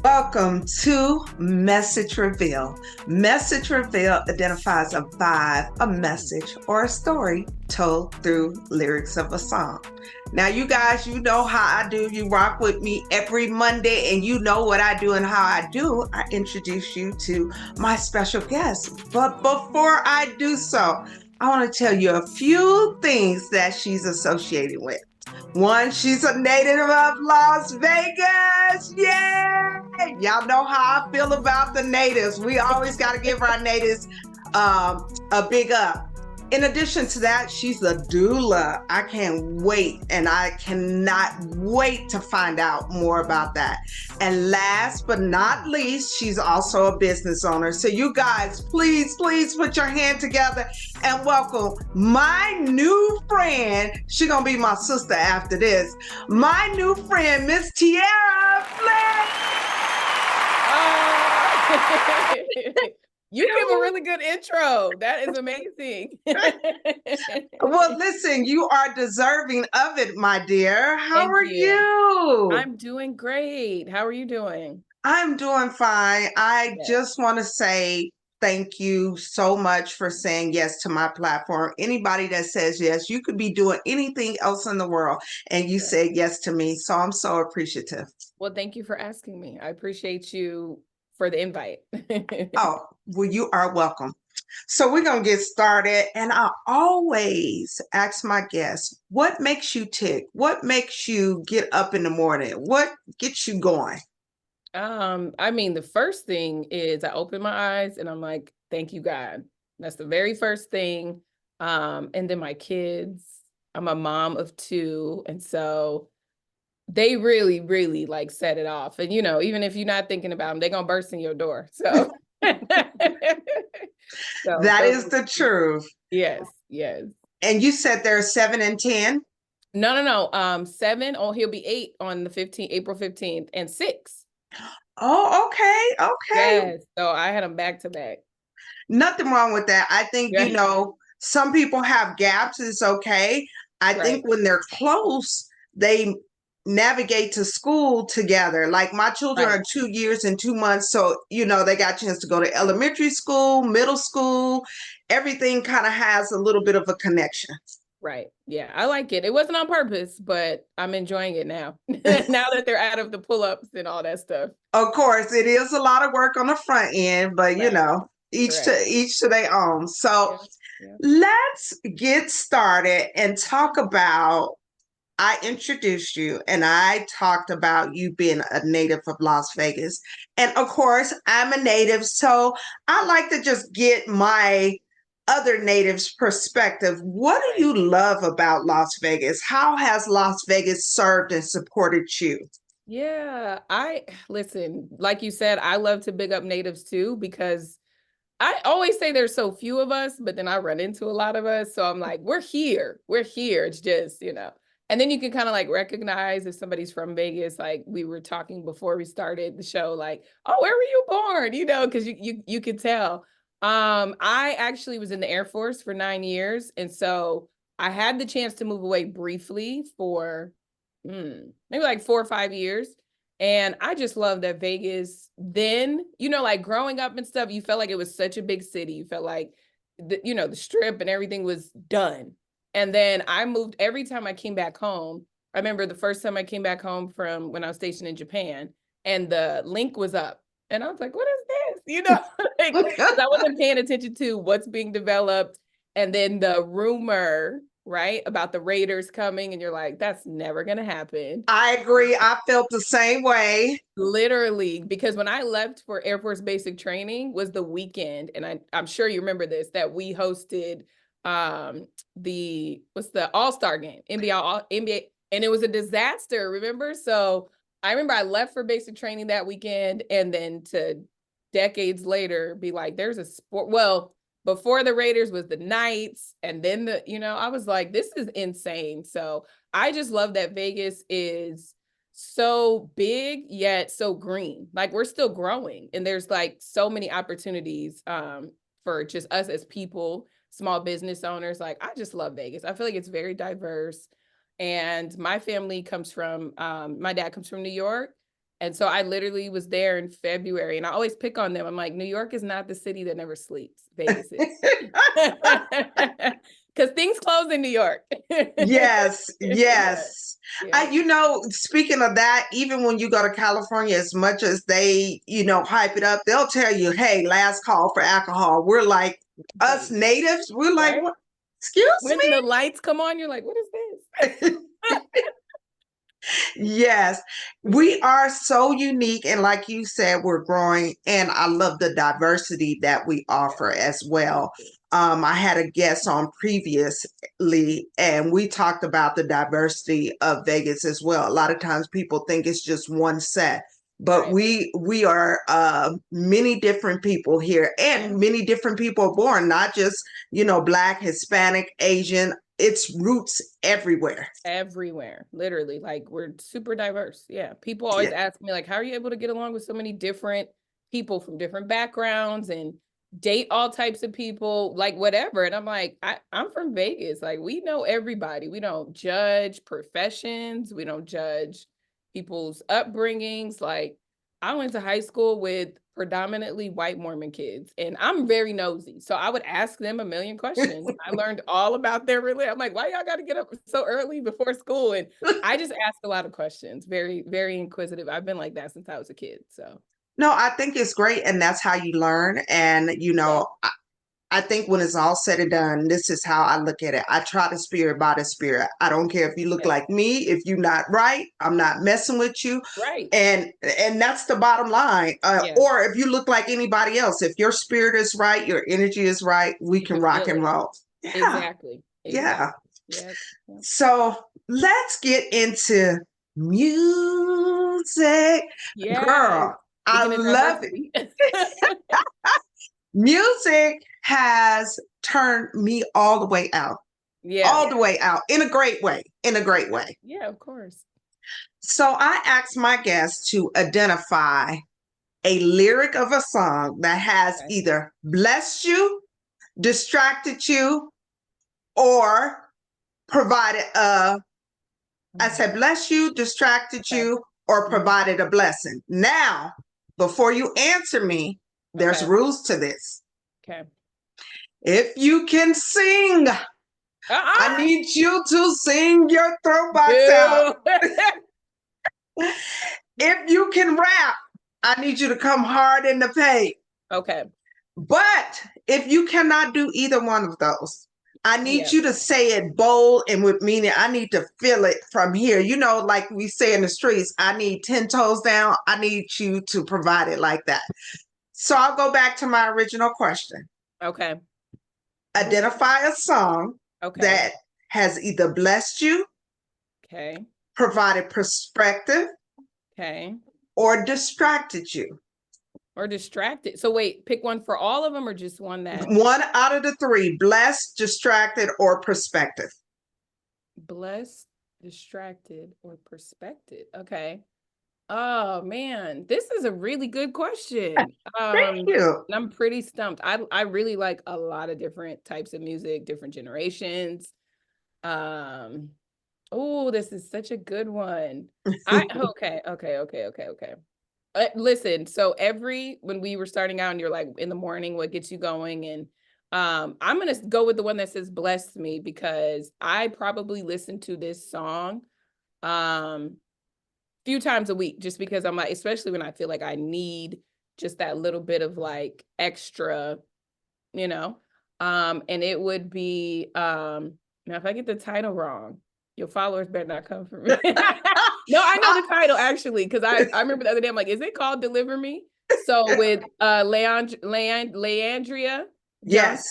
Welcome to Message Reveal. Message Reveal identifies a vibe, a message, or a story told through lyrics of a song. Now, you guys, you know how I do. You rock with me every Monday, and you know what I do and how I do. I introduce you to my special guest. But before I do so, I want to tell you a few things that she's associated with. One, she's a native of Las Vegas. Yay! Y'all know how I feel about the natives. We always got to give our natives a big up. In addition to that, she's a doula. I can't wait, and I cannot wait to find out more about that. And last but not least, she's also a business owner. So you guys, please put your hand together and welcome my new friend. She's gonna be my sister after this. My new friend, Miss Tiara Flynn. You give a really good intro. That is amazing. Well, listen, you are deserving of it, my dear. How are you? I'm doing great. How are you doing? I'm doing fine. I just want to say thank you so much for saying yes to my platform. Anybody that says yes, you could be doing anything else in the world, and you said yes to me. So I'm so appreciative. Well, thank you for asking me. I appreciate you for the invite. Oh, well, you are welcome. So we're going to get started. And I always ask my guests, what makes you tick? What makes you get up in the morning? What gets you going? I mean, the first thing is I open my eyes and I'm like, thank you, God. That's the very first thing. And then my kids, I'm a mom of two. And so they really, really like set it off. And, even if you're not thinking about them, they're going to burst in your door. So, that is the truth. Yes. And you said there's 7 and 10? No. 7. Oh, he'll be 8 on the 15th, April 15th, and 6. Oh, okay. Yes. So I had them back to back. Nothing wrong with that. I think, some people have gaps. It's okay. I think when they're close, they navigate to school together. Like my children are 2 years and 2 months. So, they got a chance to go to elementary school, middle school. Everything kind of has a little bit of a connection. Right. Yeah, I like it. It wasn't on purpose, but I'm enjoying it now. Now that they're out of the pull-ups and all that stuff. Of course, it is a lot of work on the front end, but each to their own. So let's get started and talk about, I introduced you and I talked about you being a native of Las Vegas. And of course, I'm a native, so I like to just get my other natives' perspective. What do you love about Las Vegas? How has Las Vegas served and supported you? Yeah, listen, like you said, I love to big up natives too, because I always say there's so few of us, but then I run into a lot of us. So I'm like, we're here. It's just, and then you can kind of like recognize if somebody's from Vegas. Like we were talking before we started the show, like, oh, where were you born? Because you could tell. I actually was in the Air Force for 9 years. And so I had the chance to move away briefly for maybe like 4 or 5 years. And I just love that Vegas then, like growing up and stuff, you felt like it was such a big city. You felt like, the strip and everything was done. And then I moved every time I came back home. I remember the first time I came back home from when I was stationed in Japan and the link was up. And I was like, what is this? Because I wasn't paying attention to what's being developed. And then the rumor, right, about the Raiders coming, and you're like, that's never going to happen. I agree. I felt the same way. Literally, because when I left for Air Force basic training was the weekend, and I'm sure you remember this, that we hosted the All-Star game, NBA, and it was a disaster, remember? So I remember I left for basic training that weekend, and then to decades later be like, there's a sport. Well, before the Raiders was the Knights, and then I was like, this is insane. So I just love that Vegas is so big yet so green. Like we're still growing, and there's like so many opportunities for just us as people, small business owners. Like I just love Vegas. I feel like it's very diverse. And my family comes from, my dad comes from New York, And so I literally was there in February, and I always pick on them. I'm like, New York is not the city that never sleeps. Vegas is. Because things close in New York. Yes, Yeah. yes. Yeah. Speaking of that, even when you go to California, as much as they, hype it up, they'll tell you, hey, last call for alcohol. We're like, us Right. natives, we're like, Right. what? Excuse When the lights come on, you're like, what is this? me? Yes, we are so unique. And like you said, we're growing. And I love the diversity that we offer as well. I had a guest on previously, and we talked about the diversity of Vegas as well. A lot of times people think it's just one set, but Right. we are many different people here, and many different people are born, not just, Black, Hispanic, Asian. It's roots everywhere. Everywhere, literally. Like, we're super diverse. Yeah. People always Yeah. ask me, like, how are you able to get along with so many different people from different backgrounds and date all types of people, like whatever? And I'm like, I'm from Vegas. Like, we know everybody. We don't judge professions. We don't judge people's upbringings. Like, I went to high school with predominantly white Mormon kids, and I'm very nosy. So I would ask them a million questions. I learned all about their religion. I'm like, why y'all got to get up so early before school? And I just ask a lot of questions, very, very inquisitive. I've been like that since I was a kid. So No, I think it's great, and that's how you learn. And yeah, I think when it's all said and done, this is how I look at it. I try the spirit by the spirit. I don't care if you look yes, like me, if you're not right, I'm not messing with you. right. And that's the bottom line. Yeah, Or if you look like anybody else, if your spirit is right, your energy is right, we you can can rock feel and it. roll. Yeah, Exactly. yeah. Exactly. Yep. Yep. So let's get into music. Yes. Girl, I Speaking of love it. diversity. Music has turned me all the way out, Yeah. all the way out in a great way, in a great way. Yeah, of course. So I asked my guests to identify a lyric of a song that has Okay. either blessed you, distracted you, or provided I said bless you, distracted Okay. you, or Mhm. provided a blessing. Now, before you answer me, there's Okay. rules to this. Okay. If you can sing, I Uh-uh. need you to sing your throat box out. Ew. If you can rap, I need you to come hard in the paint. Okay. But if you cannot do either one of those, I need Yeah. you to say it bold and with meaning. I need to feel it from here. Like we say in the streets, I need 10 toes down. I need you to provide it like that. So I'll go back to my original question. Okay. Identify a song Okay. that has either blessed you, Okay. provided perspective, Okay. or distracted you. Or distracted. So wait, pick one for all of them or just one that One out of the three: blessed, distracted, or perspective. blessed, distracted, or perspective. Okay. Oh man, this is a really good question. Thank you. And I'm pretty stumped. I really like a lot of different types of music, different generations. Um, oh, this is such a good one. Okay. Listen, so when we were starting out and you're like in the morning, what gets you going? And I'm gonna go with the one that says bless me because I probably listen to this song few times a week just because I'm like, especially when I feel like I need just that little bit of like extra, you know. And it would be now if I get the title wrong, your followers better not come for me. No, I know the title actually, because I remember the other day, I'm like, is it called Deliver Me? So with Leandria Yes.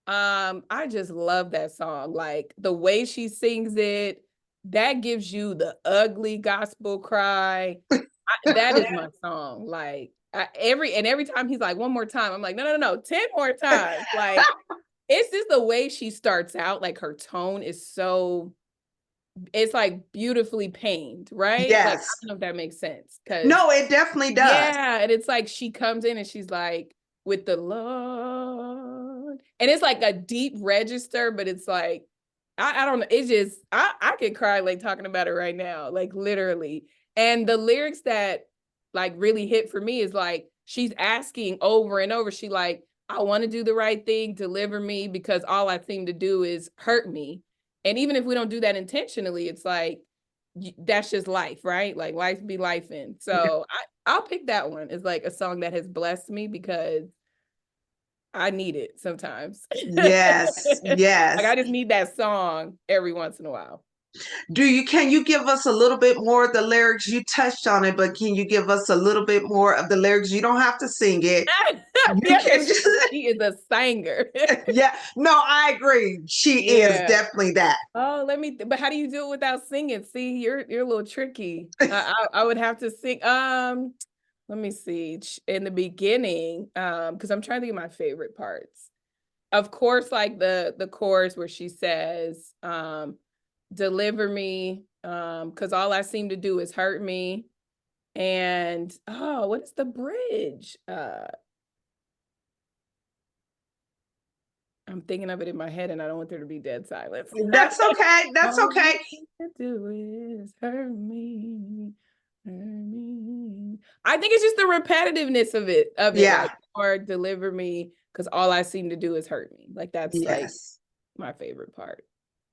Johnson. I just love that song. Like the way she sings it, that gives you the ugly gospel cry. That is my song. Like every time he's like, one more time, I'm like, no, 10 more times. Like it's just the way she starts out, like her tone is so it's like beautifully pained, right? Like I Yes. don't know if that makes sense. Cause No, it definitely does. yeah, and it's like she comes in and she's like, with the Lord. And it's like a deep register, but it's like, I don't know. It's just, I could cry like talking about it right now, like literally. And the lyrics that like really hit for me is like, she's asking over and over. She like, I want to do the right thing, deliver me, because all I seem to do is hurt me. And even if we don't do that intentionally, it's like, that's just life, right? Like life be life in. So I'll pick that one as like a song that has blessed me because I need it sometimes. Yes, Like yes. I just need that song every once in a while. Can you give us a little bit more of the lyrics? You touched on it, but can you give us a little bit more of the lyrics? You don't have to sing it. You Yeah, can just she is a singer. yeah. No, I agree. She is Yeah. definitely that. Oh, but how do you do it without singing? See, you're a little tricky. I would have to sing. Let me see. In the beginning, because I'm trying to think of my favorite parts. Of course, like the chorus where she says, deliver me, because all I seem to do is hurt me. And what is the bridge? I'm thinking of it in my head and I don't want there to be dead silence. That's okay. That's All okay. you can do is hurt me, hurt me. I think it's just the repetitiveness of it, Yeah. like, or deliver me, because all I seem to do is hurt me. Like that's like Yes. my favorite part.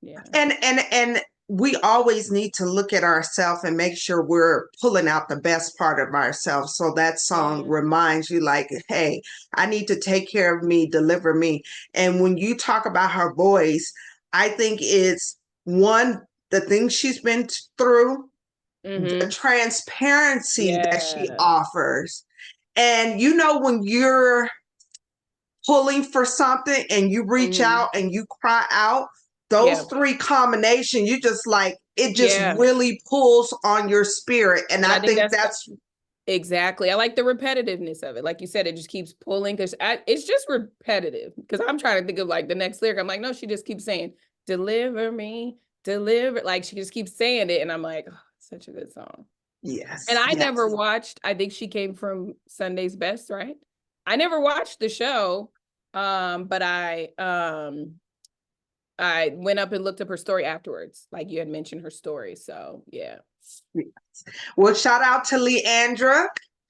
Yeah. And we always need to look at ourselves and make sure we're pulling out the best part of ourselves. So that song Yeah. reminds you like, hey, I need to take care of me, deliver me. And when you talk about her voice, I think it's one, the things she's been through, the Mm-hmm. transparency that she Yeah. offers. And you know, when you're pulling for something and you reach Mm-hmm. out and you cry out, those Yeah. three combination, you just like it just Yeah. really pulls on your spirit. And And I I think think that's that's exactly. I like the repetitiveness of it. Like you said, it just keeps pulling because it's just repetitive. Because I'm trying to think of like the next lyric. I'm like, no, she just keeps saying, deliver me, deliver. Like she just keeps saying it. And I'm like, oh, such a good song. And yes, I yes. never watched, I think she came from Sunday's Best, right? I never watched the show. But I went up and looked up her story afterwards. Like you had mentioned her story. So yeah. Well, shout out to Leandra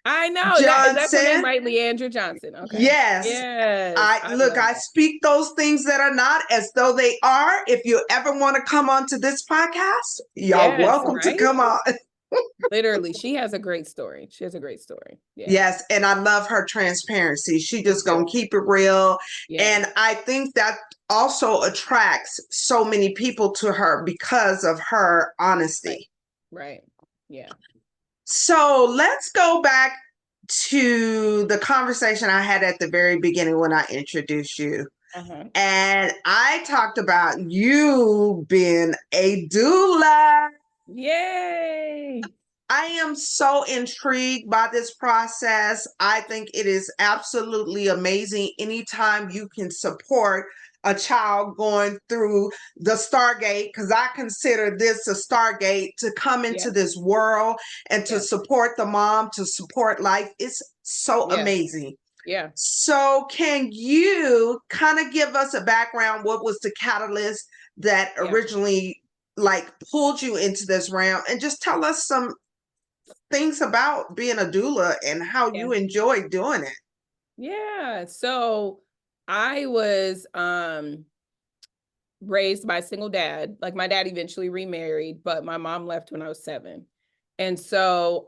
I know that is that her name, Johnson. right? Leandra Johnson. Okay. Yes. Yes, I I look, love I that. speak those things that are not as though they are. If you ever want to come onto this podcast, y'all Yes, welcome to right? come on. Literally, she has a great story. She has a great story. Yeah, Yes, and I love her transparency. She me just too. gonna keep it real. Yeah, And I think that also attracts so many people to her because of her right, honesty. right. Yeah. So let's go back to the conversation I had at the very beginning when I introduced you. Uh-huh. And I talked about you being a doula. Yay. I am so intrigued by this process. I think it is absolutely amazing anytime you can support a child going through the Stargate, because I consider this a Stargate to come Yeah, into this world and to yeah, support the mom, to support life. It's so yeah, amazing. yeah, So, can you kind of give us a background? What was the catalyst that yeah, originally like pulled you into this realm, and just tell us some things about being a doula and how yeah. you enjoy doing it. Yeah. So I was raised by a single dad. Like my dad eventually remarried, but my mom left when I was 7. And so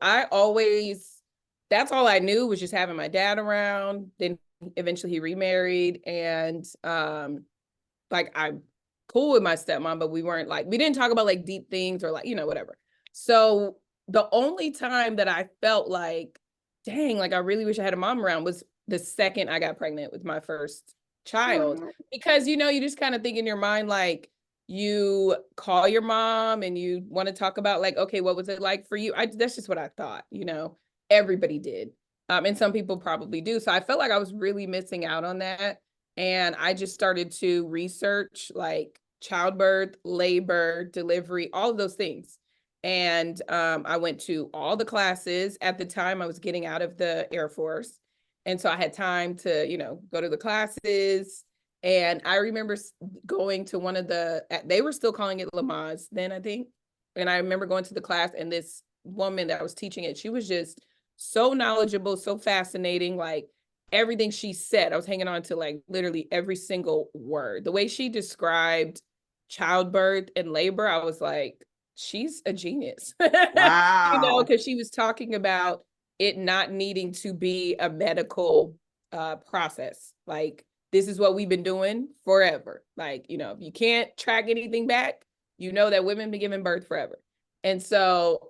that's all I knew was just having my dad around. Then eventually he remarried and like I'm cool with my stepmom, but we didn't talk about like deep things or like, whatever. So the only time that I felt like, dang, like I really wish I had a mom around was the second I got pregnant with my first child. Because, you just kind of think in your mind, like you call your mom and you want to talk about like, okay, what was it like for you? That's just what I thought, everybody did. And some people probably do. So I felt like I was really missing out on that. And I just started to research like childbirth, labor, delivery, all of those things. And I went to all the classes. At the time, I was getting out of the Air Force. And so I had time to, go to the classes. And I remember going to they were still calling it Lamaze then, I think. And I remember going to the class and this woman that was teaching it, she was just so knowledgeable, so fascinating. Like everything she said, I was hanging on to like literally every single word. The way she described childbirth and labor, I was like, she's a genius. You know, Wow. because she was talking about it not needing to be a medical process. Like, this is what we've been doing forever. Like, you know, if you can't track anything back, you know that women been giving birth forever. And so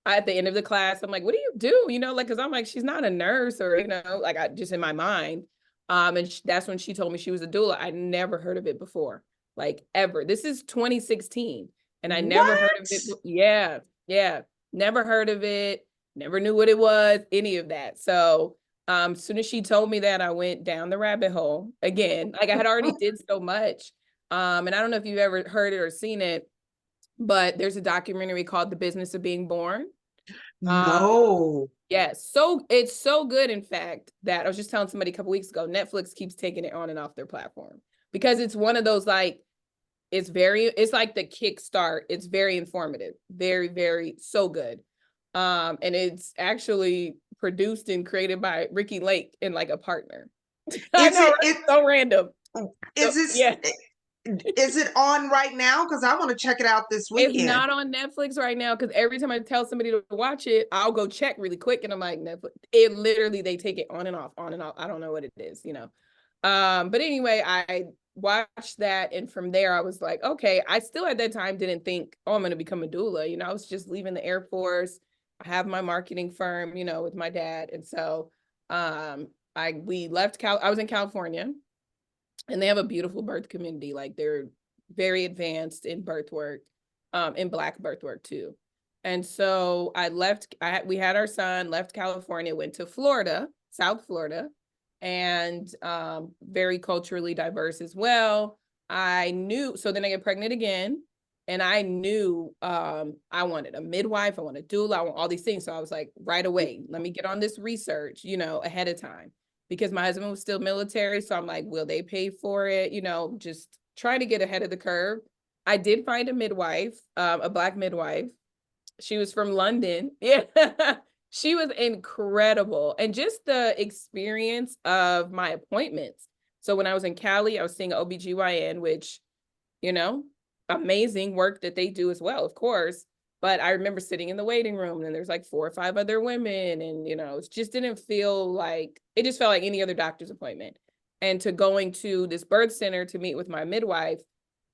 at the end of the class, I'm like, what do you do? You know, like, cause I'm like, she's not a nurse or, you know, like I just in my mind. And that's when she told me she was a doula. I never heard of it before, like ever. This is 2016 and I never heard of What? it. Yeah. Yeah. Never heard of it. Never knew what it was, any of that. So as soon as she told me that, I went down the rabbit hole again. Like I had already did so much. And I don't know if you've ever heard it or seen it, but there's a documentary called The Business of Being Born. Um, No. yes, so it's so good, in fact, that I was just telling somebody a couple weeks ago, Netflix keeps taking it on and off their platform because it's one of those like it's like the kickstart. It's very informative, very, very so good. And it's actually produced and created by Ricky Lake and like a partner. I Is know, it right? So random. So, is yeah. it is it on right now? Because I want to check it out this It's weekend. not on Netflix right now because every time I tell somebody to watch it, I'll go check really quick and I'm like, Netflix. It literally, they take it on and off, on and off. I don't know what it is, you know. But anyway, I watched that, and from there I was like, okay, I still at that time didn't think, oh, I'm gonna become a doula. You know, I was just leaving the Air Force. I have my marketing firm, you know, with my dad. And so we left I was in California, and they have a beautiful birth community. Like they're very advanced in birth work, in Black birth work too. And so we had our son, left California, went to Florida, South Florida, and very culturally diverse as well. So then I get pregnant again, and I knew I wanted a midwife, I want a doula, I want all these things. So I was like, right away, let me get on this research, you know, ahead of time, because my husband was still military. So I'm like, will they pay for it? You know, just trying to get ahead of the curve. I did find a midwife, a Black midwife. She was from London. Yeah. She was incredible. And just the experience of my appointments. So when I was in Cali, I was seeing an OBGYN, which, you know, amazing work that they do as well, of course. But I remember sitting in the waiting room and there's like 4 or 5 other women. And, you know, it just didn't feel like, it just felt like any other doctor's appointment. And to going to this birth center to meet with my midwife,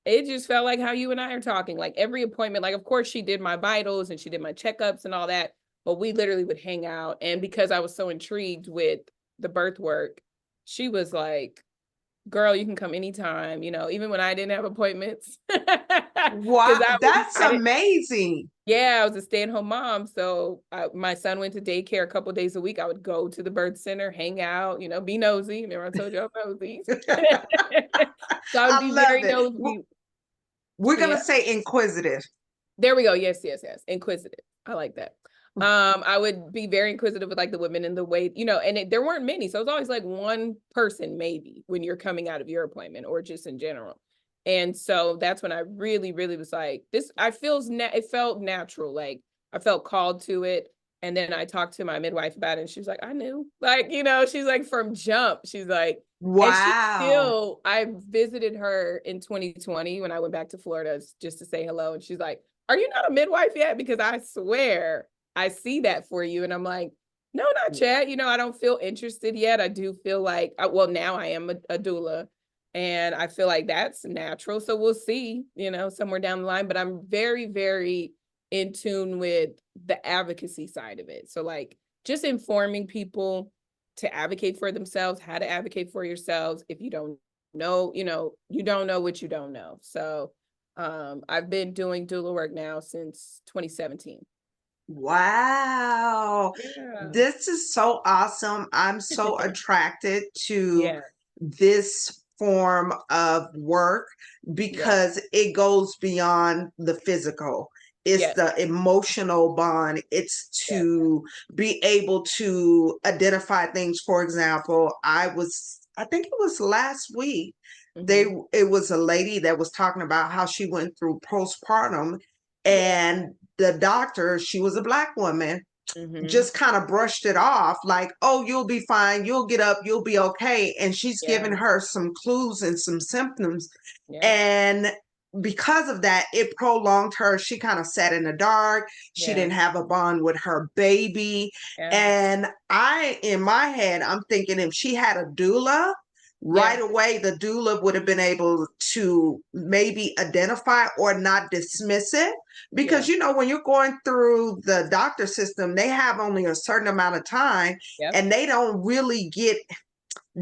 it just felt like how you and I are talking. Like every appointment, like of course she did my vitals and she did my checkups and all that, but we literally would hang out. And because I was so intrigued with the birth work, she was like, girl, you can come anytime, you know, even when I didn't have appointments. Because Wow, that's I didn't, amazing. yeah, I was a stay-at-home mom. So my son went to daycare a couple of days a week. I would go to the birth center, hang out, you know, be nosy. Remember I told you I'm nosy. So I would I be love very it. nosy. We're gonna Yeah. say inquisitive. There we go. Yes, yes, yes. Inquisitive. I like that. I would be very inquisitive with like the women in the way, you know, and there weren't many. So it's always like one person maybe when you're coming out of your appointment or just in general. And so that's when I really, really was like, it felt natural. Like I felt called to it. And then I talked to my midwife about it and she was like, I knew, like, you know, she's like from jump. She's like, and Wow. I visited her in 2020 when I went back to Florida just to say hello. And she's like, are you not a midwife yet? Because I swear I see that for you. And I'm like, no, not yet. You know, I don't feel interested yet. I do feel like, well, now I am a doula and I feel like that's natural. So we'll see, you know, somewhere down the line. But I'm very, very in tune with the advocacy side of it. So like just informing people to advocate for themselves, how to advocate for yourselves. If you don't know, you know, you don't know what you don't know. So I've been doing doula work now since 2017. Wow. Yeah. This is so awesome. I'm so attracted to Yeah. this form of work Yeah. because it goes beyond the physical. It's Yes. the emotional bond. It's Yes. to be able to identify things. For example, I think it was last week, Mm-hmm. it was a lady that was talking about how she went through postpartum Yeah. and the doctor, she was a Black woman, just kind of brushed it off like, oh, you'll be fine, you'll get up, you'll be okay. And she's giving Yeah. her some clues and some symptoms. Yeah. And because of that, it prolonged her. She kind of sat in the dark. She Yeah. didn't have a bond with her baby. Yeah. And in my head, I'm thinking if she had a doula, right Yeah. away, the doula would have been able to maybe identify or not dismiss it. Because, Yeah. you know, when you're going through the doctor system, they have only a certain amount of time Yep. and they don't really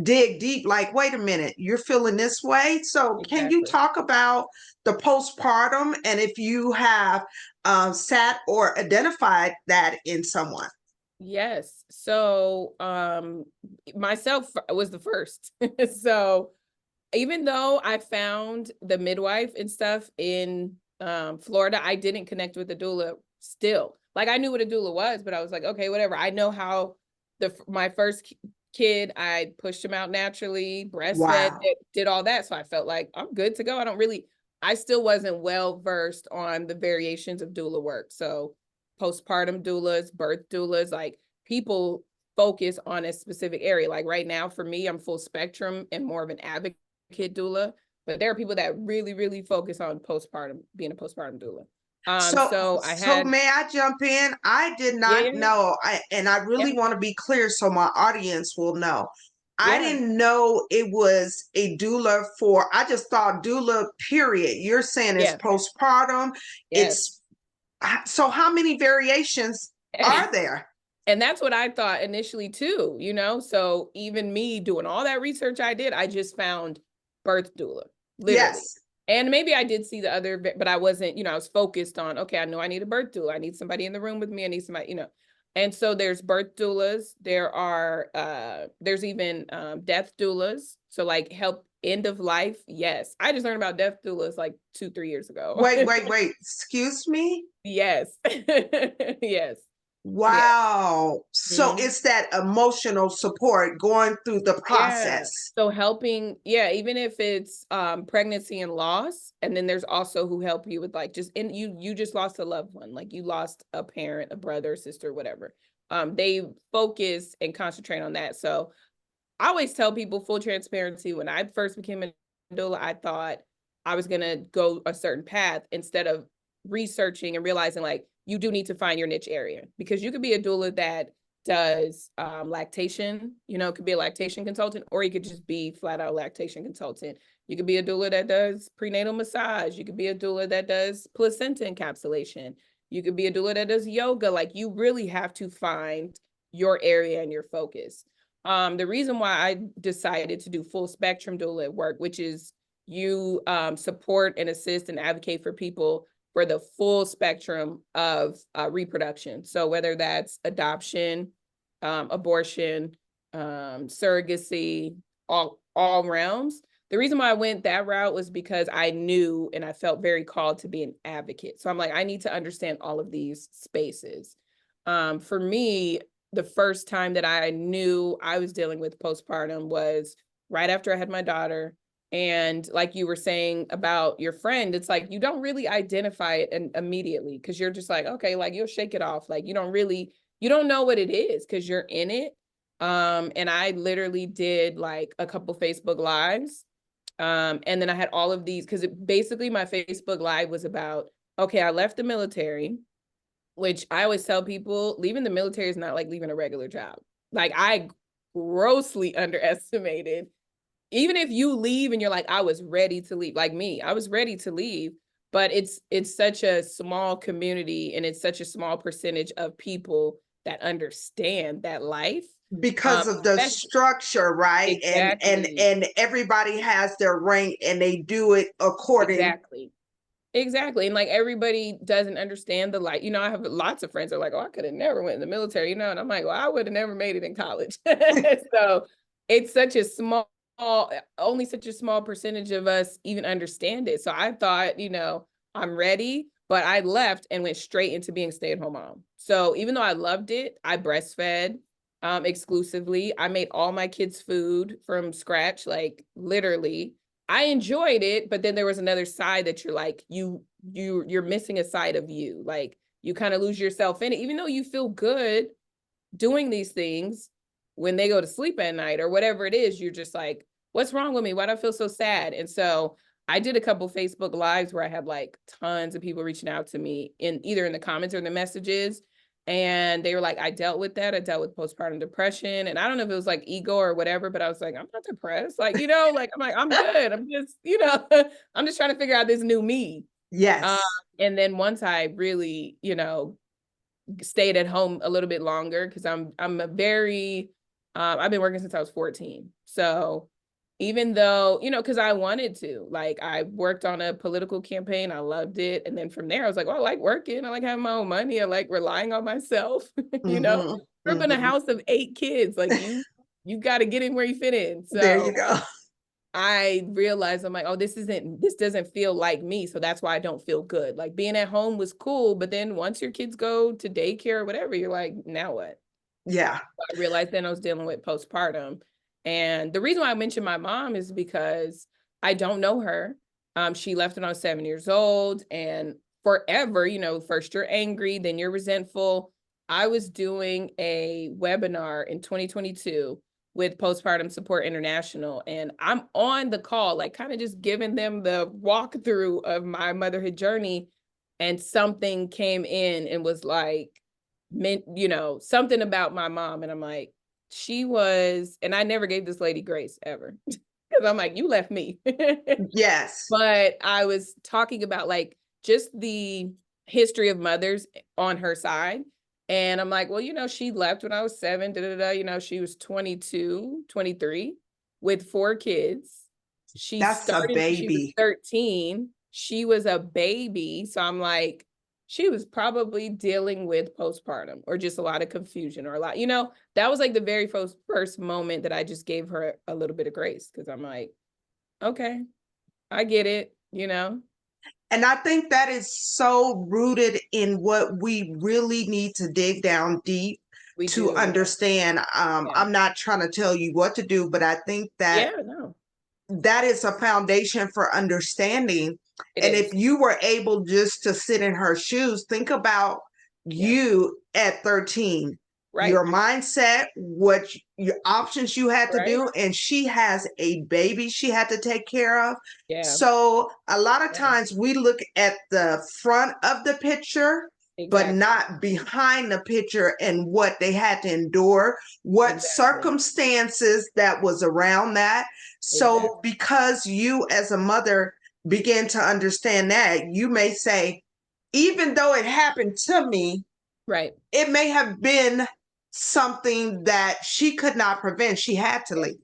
dig deep like, wait a minute, you're feeling this way. So can you Exactly. talk about the postpartum and if you have sat or identified that in someone? Yes. So myself was the first. So even though I found the midwife and stuff in Florida, I didn't connect with the doula still. Like I knew what a doula was, but I was like, okay, whatever. I know how my first kid, I pushed him out naturally, breastfed, Wow. did all that. So I felt like I'm good to go. I still wasn't well versed on the variations of doula work. So postpartum doulas, birth doulas, like people focus on a specific area. Like right now for me, I'm full spectrum and more of an advocate doula, but there are people that really, really focus on postpartum, being a postpartum doula. So I So had, may I jump in? I did yeah, not know. And I yeah, really want to be clear so my audience will know. I yeah, didn't know it was a doula for, I just thought doula, period. You're saying it's yeah, postpartum. yes. It's so how many variations are there? And that's what I thought initially too, So even me doing all that research I did, I just found birth doula, literally. Yes. And maybe I did see the other, but I wasn't, I was focused on, okay, I know I need a birth doula. I need somebody in the room with me. I need somebody, And so there's birth doulas. There's even death doulas. So like help end of life. Yes. I just learned about death doulas like 2-3 years ago. Wait. Excuse me? Yes. Yes. Yeah. Wow. So Mhm. it's that emotional support going through the Yeah. process. So helping, yeah, even if it's pregnancy and loss, and then there's also who help you with like you just lost a loved one, like you lost a parent, a brother, sister, whatever. They focus and concentrate on that. So I always tell people full transparency, when I first became a doula, I thought I was gonna go a certain path instead of researching and realizing like you do need to find your niche area, because you could be a doula that does lactation, it could be a lactation consultant, or you could just be flat out lactation consultant. You could be a doula that does prenatal massage. You could be a doula that does placenta encapsulation. You could be a doula that does yoga. Like you really have to find your area and your focus. The reason why I decided to do full spectrum doula work, which is you support and assist and advocate for people for the full spectrum of reproduction. So whether that's adoption, abortion, surrogacy, all realms. The reason why I went that route was because I knew and I felt very called to be an advocate. So I'm like, I need to understand all of these spaces. For me, the first time that I knew I was dealing with postpartum was right after I had my daughter. And like you were saying about your friend, it's like you don't really identify it immediately, because you're just like, okay, like you'll shake it off. Like you don't know what it is because you're in it. And I literally did like a couple Facebook lives. And then I had all of these, because basically my Facebook live was about, okay, I left the military, which I always tell people, leaving the military is not like leaving a regular job. Like I grossly underestimated. Even if you leave and you're like, I was ready to leave, like me, I was ready to leave, but it's such a small community and it's such a small percentage of people that understand that life. Because of the structure, right? Exactly. And everybody has their rank and they do it according. Exactly. Exactly. And like everybody doesn't understand the light. I have lots of friends that are like, oh, I could have never went in the military, and I'm like, well, I would have never made it in college. So it's such a only such a small percentage of us even understand it. So I thought, I'm ready, but I left and went straight into being a stay-at-home mom. So even though I loved it, I breastfed exclusively. I made all my kids' food from scratch, like literally. I enjoyed it, but then there was another side that you're like, you're missing a side of you. Like you kind of lose yourself in it, even though you feel good doing these things. When they go to sleep at night or whatever it is, you're just like, what's wrong with me? Why do I feel so sad? And so I did a couple Facebook lives where I had like tons of people reaching out to me in either in the comments or in the messages. And they were like, I dealt with that. I dealt with postpartum depression. And I don't know if it was like ego or whatever, but I was like, I'm not depressed. Like, you know, like, I'm like, I'm good. I'm just, you know, I'm just trying to figure out this new me. Yes. And then once I really, you know, stayed at home a little bit longer, because I'm a very, I've been working since I was 14. So even though, you know, because I wanted to, like, I worked on a political campaign, I loved it. And then from there, I was like, well, I like working, I like having my own money, I like relying on myself, you know, grew up in a house of 8 kids, like you got to get in where you fit in. So there you go. I realized, I'm like, oh, this doesn't feel like me. So that's why I don't feel good. Like being at home was cool, but then once your kids go to daycare or whatever, you're like, now what? Yeah. I realized then I was dealing with postpartum. And the reason why I mentioned my mom is because I don't know her. She left when I was 7 years old, and forever, you know, first you're angry, then you're resentful. I was doing a webinar in 2022 with Postpartum Support International, and I'm on the call, like kind of just giving them the walkthrough of my motherhood journey. And something came in and was like, meant, you know, something about my mom. And I'm like, she was, and I never gave this lady grace ever. Because I'm like, you left me. Yes. But I was talking about like just the history of mothers on her side. And I'm like, well, you know, she left when I was 7, you know, she was 22, 23 with 4 kids. She That's a started when she was baby. 13. She was a baby. So I'm like, she was probably dealing with postpartum or just a lot of confusion or a lot, you know, that was like the very first moment that I just gave her a little bit of grace, because I'm like, okay, I get it, you know? And I think that is so rooted in what we really need to dig down deep We to do. understand. Yeah. I'm not trying to tell you what to do, but I think that Yeah, no, that is a foundation for understanding. it And if is. you were able just to sit in her shoes, think about Yeah. you at 13, Right. your mindset, what your options you had to Right. do, and she has a baby she had to take care of. Yeah. So a lot of Yeah. times we look at the front of the picture, but Exactly. not behind the picture and what they had to endure, what Exactly. circumstances that was around that. So Exactly. because you as a mother begin to understand that, you may say, even though it happened to me, Right. it may have been something that she could not prevent. She had to Yeah. leave.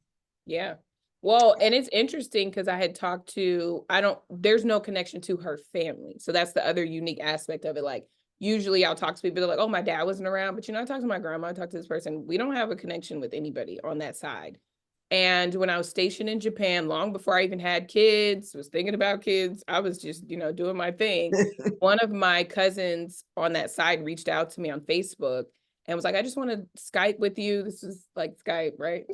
Yeah. Well, and it's interesting because I had talked to, there's no connection to her family. So that's the other unique aspect of it. Like, usually I'll talk to people, they're like, oh, my dad wasn't around, but you know, I talked to my grandma, I talked to this person. We don't have a connection with anybody on that side. And when I was stationed in Japan, long before I even had kids, was thinking about kids, I was just, you know, doing my thing. One of my cousins on that side reached out to me on Facebook and was like, I just want to Skype with you. This is like Skype, right?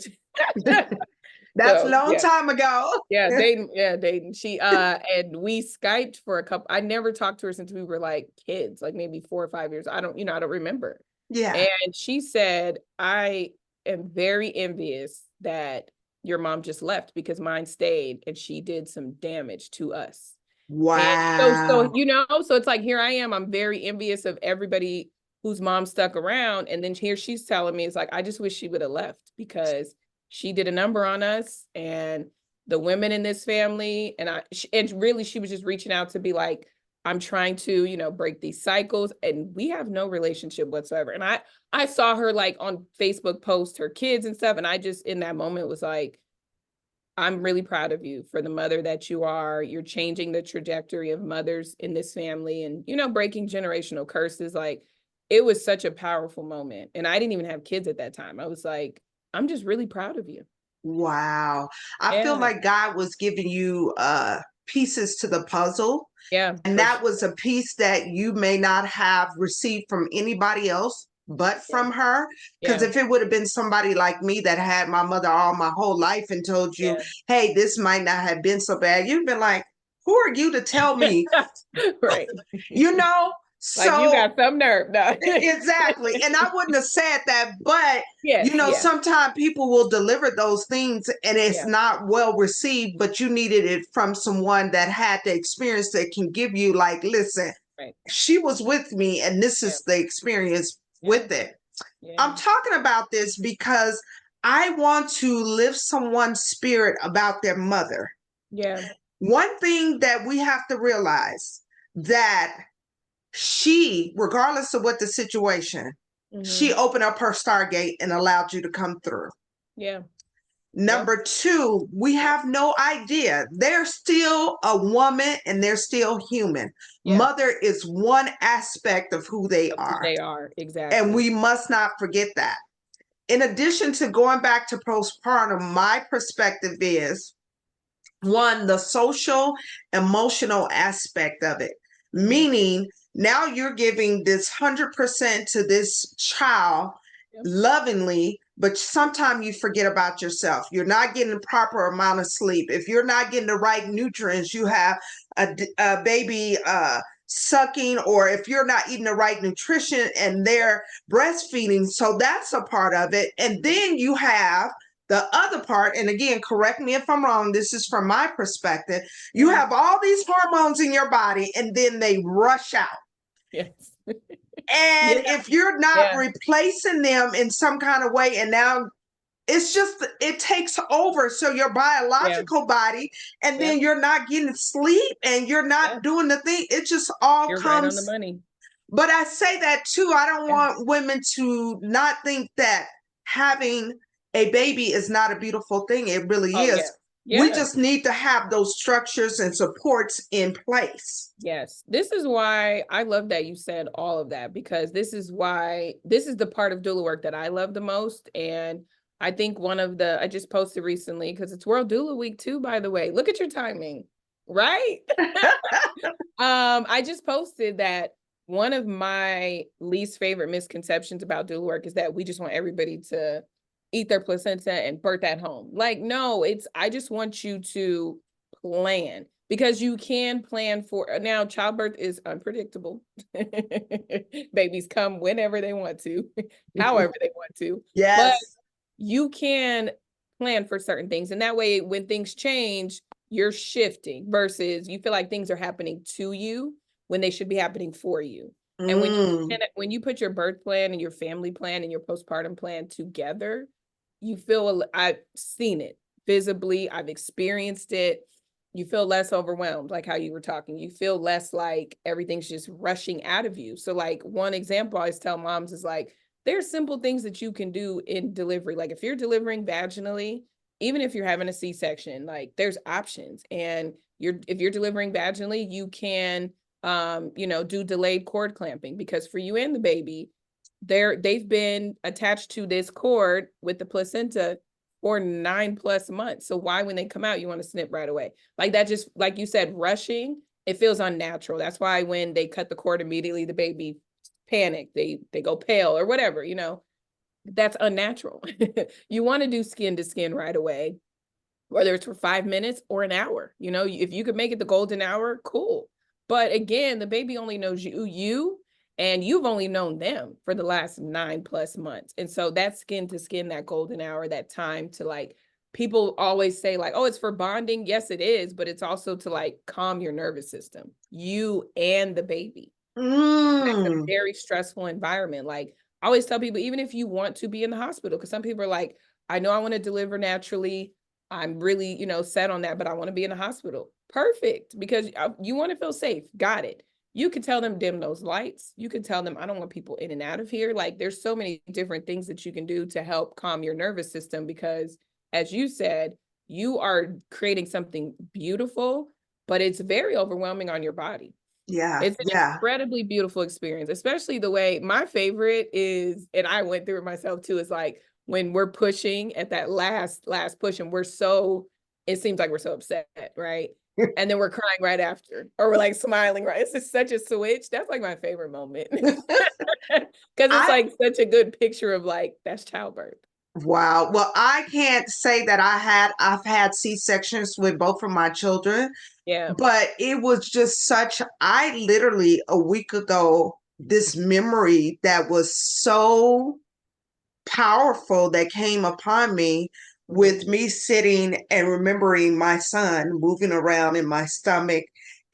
That's a So long time ago. dating. She and we Skyped for a couple. I never talked to her since we were like kids, like maybe 4 or 5 years. I don't remember. Yeah. And she said, I am very envious that your mom just left because mine stayed and she did some damage to us. And so Wow. you know, so it's like, here I am, I'm very envious of everybody whose mom stuck around. And then here she's telling me, it's like, I just wish she would have left because she did a number on us and the women in this family. And really, she was just reaching out to be like, I'm trying to, you know, break these cycles, and we have no relationship whatsoever. And I saw her like on Facebook post her kids and stuff. And I just, in that moment, was like, I'm really proud of you for the mother that you are. You're changing the trajectory of mothers in this family and, you know, breaking generational curses. Like, it was such a powerful moment. And I didn't even have kids at that time. I was like, I'm just really proud of you. Wow. I feel Yeah. like God was giving you pieces to the puzzle. Yeah. And For that sure. was a piece that you may not have received from anybody else but Yeah. from her. Because Yeah. if it would have been somebody like me that had my mother all my whole life and told you, Yeah. hey, this might not have been so bad, you'd been like, who are you to tell me? Right. You know? Like you So got some nerve. No. exactly. And I wouldn't have said that, but Yes, yeah, sometimes people will deliver those things and it's yeah, not well received, but you needed it from someone that had the experience that can give you like, listen, right. she was with me and this Yeah, is the experience yeah, with it. yeah, I'm talking about this because I want to lift someone's spirit about their mother. yeah. One thing that we have to realize that she, regardless of what the situation, she Mm-hmm. opened up her Stargate and allowed you to come through. Yeah. Yep. Number two, we have no idea. They're still a woman and they're still human. Yeah. Mother is one aspect of who they Of who are. they are. And Exactly. we must not forget that. In addition to going back to postpartum, my perspective is one, the social, emotional aspect of it, Mm-hmm. meaning now you're giving this 100% to this child Yep. lovingly, but sometimes you forget about yourself. You're not getting the proper amount of sleep. If you're not getting the right nutrients, you have a baby sucking, or if you're not eating the right nutrition and they're breastfeeding. So that's a part of it. And then you have the other part, and again, correct me if I'm wrong, this is from my perspective, you Mm-hmm. have all these hormones in your body and then they rush out. Yes. And Yeah. if you're not Yeah. replacing them in some kind of way, and now it's just, it takes over. So your Yeah. biological body, and Yep. then you're not getting sleep and you're Yeah. not doing the thing. It just all You're right on the comes. money. But I say that too. I don't Yeah. want women to not think that having a baby is not a beautiful thing. It really Oh yeah. is. We Yeah. just need to have those structures and supports in place. Yes. This is why I love that you said all of that, because this is why this is the part of doula work that I love the most. And I think I just posted recently because it's World Doula Week too, by the way. Look at your timing, right? I just posted that one of my least favorite misconceptions about doula work is that we just want everybody to eat their placenta and birth at home. Like, no, I just want you to plan, because you can plan for now. Childbirth is unpredictable. Babies come whenever they want to, however they want to. But Yes. you can plan for certain things. And that way, when things change, you're shifting versus you feel like things are happening to you when they should be happening for you. And Mm. when you put your birth plan and your family plan and your postpartum plan together, you feel, I've seen it visibly, I've experienced it. You feel less overwhelmed, like how you were talking. You feel less like everything's just rushing out of you. So like one example I always tell moms is like, there's simple things that you can do in delivery. Like if you're delivering vaginally, even if you're having a C-section, like there's options. And if you're delivering vaginally, you can do delayed cord clamping, because for you and the baby, they've been attached to this cord with the placenta for 9+ months. So why, when they come out, you want to snip right away? Like that, just like you said, rushing, it feels unnatural. That's why when they cut the cord immediately, the baby panic, they go pale or whatever, that's unnatural. You want to do skin to skin right away, whether it's for 5 minutes or an hour. If you could make it the golden hour, cool. But again, the baby only knows you, and you've only known them for the last 9+ months. And so that skin to skin, that golden hour, that time to like, people always say like, oh, it's for bonding. Yes, it is. But it's also to like calm your nervous system, you and the baby. That's a Mm. very stressful environment. Like I always tell people, even if you want to be in the hospital, because some people are like, I know I want to deliver naturally. I'm really, set on that, but I want to be in the hospital. Perfect. Because you want to feel safe. Got it. You could tell them dim those lights. You could tell them, I don't want people in and out of here. Like there's so many different things that you can do to help calm your nervous system, because as you said, you are creating something beautiful, but it's very overwhelming on your body. Yeah. It's an Yeah. incredibly beautiful experience, especially the way my favorite is, and I went through it myself too, is like when we're pushing at that last push and it seems like we're so upset, right? And then we're crying right after, or we're like smiling, right? It's just such a switch. That's like my favorite moment. Because it's I like such a good picture of like, that's childbirth. Wow. Well, I can't say that I've had C-sections with both of my children, Yeah. but it was just I literally a week ago, this memory that was so powerful that came upon me with Mhm. me sitting and remembering my son moving around in my stomach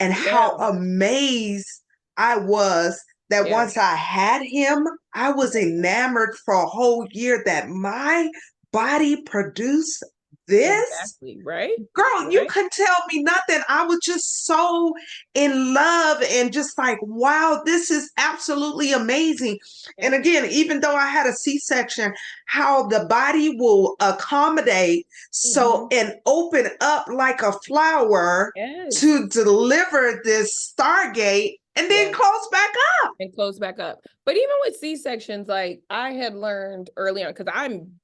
and how Yeah. amazed I was that Yeah. once I had him, I was enamored for a whole year that my body produced this. Exactly. Right. Girl, you Right. couldn't tell me nothing. I was just so in love and just like, wow, this is absolutely amazing. Yeah. And again, even though I had a C-section, how the body will accommodate so Hmm. and open up like a flower Yes. to deliver this stargate and then Yeah. close back up. And close back up. But even with C-sections, like I had learned early on, because I'm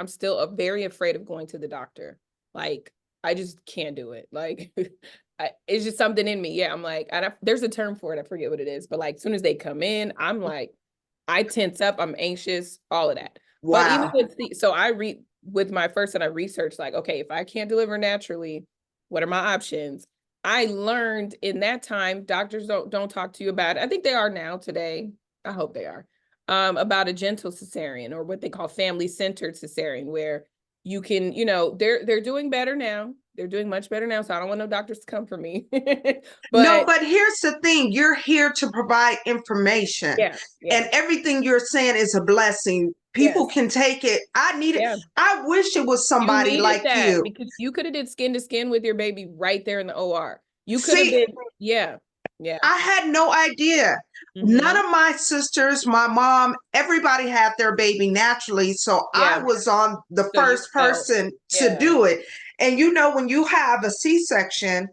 still very afraid of going to the doctor. Like I just can't do it. Like it's just something in me. Yeah, I'm like, there's a term for it. I forget what it is. But like as soon as they come in, I'm like, I tense up. I'm anxious. All of that. But even Wow. with so I read with my first and I researched like, okay, if I can't deliver naturally, what are my options? I learned in that time, doctors don't talk to you about it. I think they are now today. I hope they are. About a gentle cesarean or what they call family-centered cesarean, where you can, they're doing better now. They're doing much better now. So I don't want no doctors to come for me. No, But but here's the thing. You're here to provide information, yeah, yeah, and everything you're saying is a blessing. People yes, can take it. I need it. yeah. I wish it was You somebody needed like that you. because you could have did skin to skin with your baby right there in the OR. You could have See, been, yeah, yeah. I had no idea. None Hmm. of my sisters, my mom, everybody had their baby naturally. So I Yeah. was on the So you first felt, person to yeah, do it. And when you have a C-section,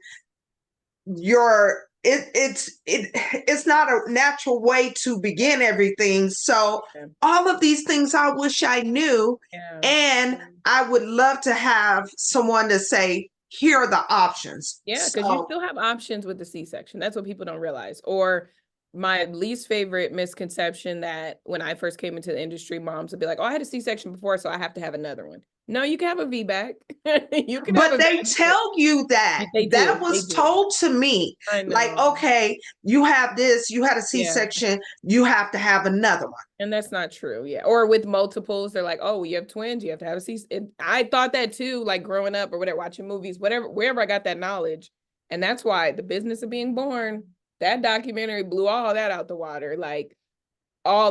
it's not a natural way to yeah, begin everything. So yeah, all of these things I wish I knew, yeah. and I would love to have someone to say, here are the options. Yeah, because you So still have options with the C-section. That's what people don't realize. Or my least favorite misconception that when I first came into the industry, moms would be like, "Oh, I had a C-section before, so I have to have another one." No, you can have a VBAC. You can have but a they vaginal. tell you that They that do. They was do. told to me, I like, know. okay, you have this, you had a Yeah. C-section, you have to have another one. And that's not true. Yeah. Or with multiples, they're like, oh, you have twins, you have to have a C. I thought that too, like growing up or whatever, watching movies, whatever, wherever I got that knowledge. And that's why the business of being born, that documentary blew all that out the water. Like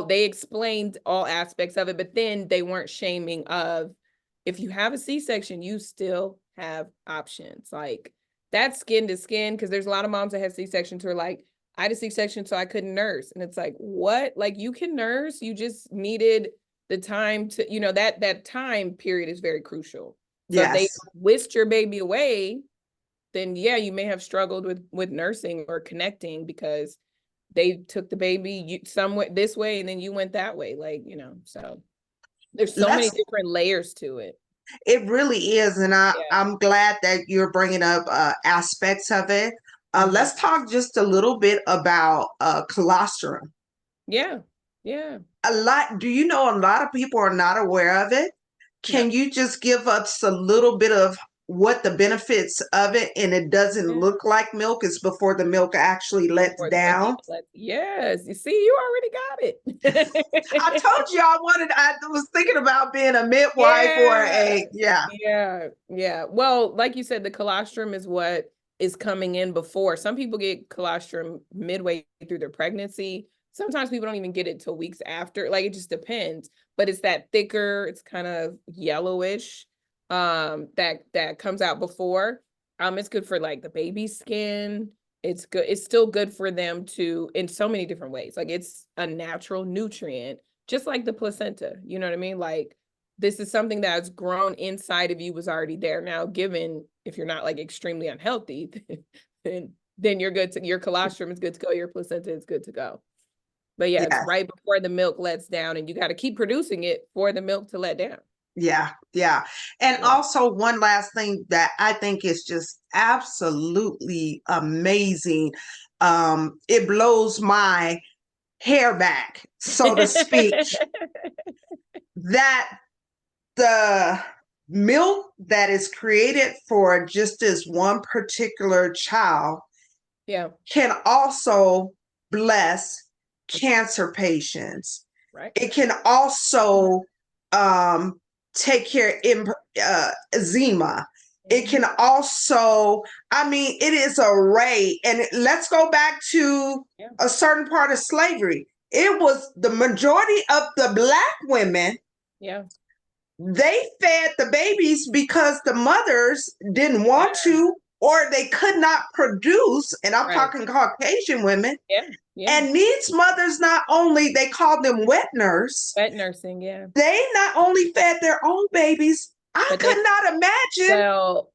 they explained all aspects of it, but then they weren't shaming of if you have a C-section, you still have options. Like that's skin to skin, because there's a lot of moms that have C-sections who are like, I had a C-section, so I couldn't nurse. And it's like, what? Like you can nurse, you just needed the time to, that time period is very crucial. So if they Yes. whisked your baby away, then yeah, you may have struggled with nursing or connecting because they took the baby somewhere this way and then you went that way, like, so there's so many Let's different layers to it. It really is, and Yeah. I'm glad that you're bringing up aspects of it. Hmm. Let's talk just a little bit about colostrum. Yeah. Yeah. A lot. Do you know a lot of people are not aware of it? No. Can you just give us a little bit of what the benefits of it? And it doesn't Yeah. look like milk. It's before the milk actually lets Before the milk down. even yes, you see, you already got I it. told you I was thinking about being a midwife or Yeah. yeah. Yeah. Yeah. Well, like you said, the colostrum is what is coming in before. Some people get colostrum midway through their pregnancy. Sometimes people don't even get it till weeks after. Like it just depends. But it's that thicker, it's kind of yellowish, that comes out before. It's good for like the baby skin. It's good. It's still good for them to in so many different ways. Like it's a natural nutrient, just like the placenta. You know what I mean? Like this is something that's grown inside of you, was already there. Now, given if you're not like extremely unhealthy, then you're good to your colostrum is good to go, your placenta is good to go. But yeah, it's Yes. right before the milk lets down, and you got to keep producing it for the milk to let down. Yeah, yeah. And Yeah. also one last thing that I think is just absolutely amazing. It blows my hair back, so to speak, that the milk that is created for just this one particular child Yeah. can also bless cancer patients. Right. It can also take care of eczema. It can also, I mean, it is a array. And let's go back to a certain part of slavery. It was the majority of the Black women. Yeah. They fed the babies because the mothers didn't want to, or they could not produce. And I'm talking Caucasian women. Yeah. Yeah. And these mothers, not only, they called them wet nurse. Wet nursing, yeah. They not only fed their own babies, I could not imagine. Well,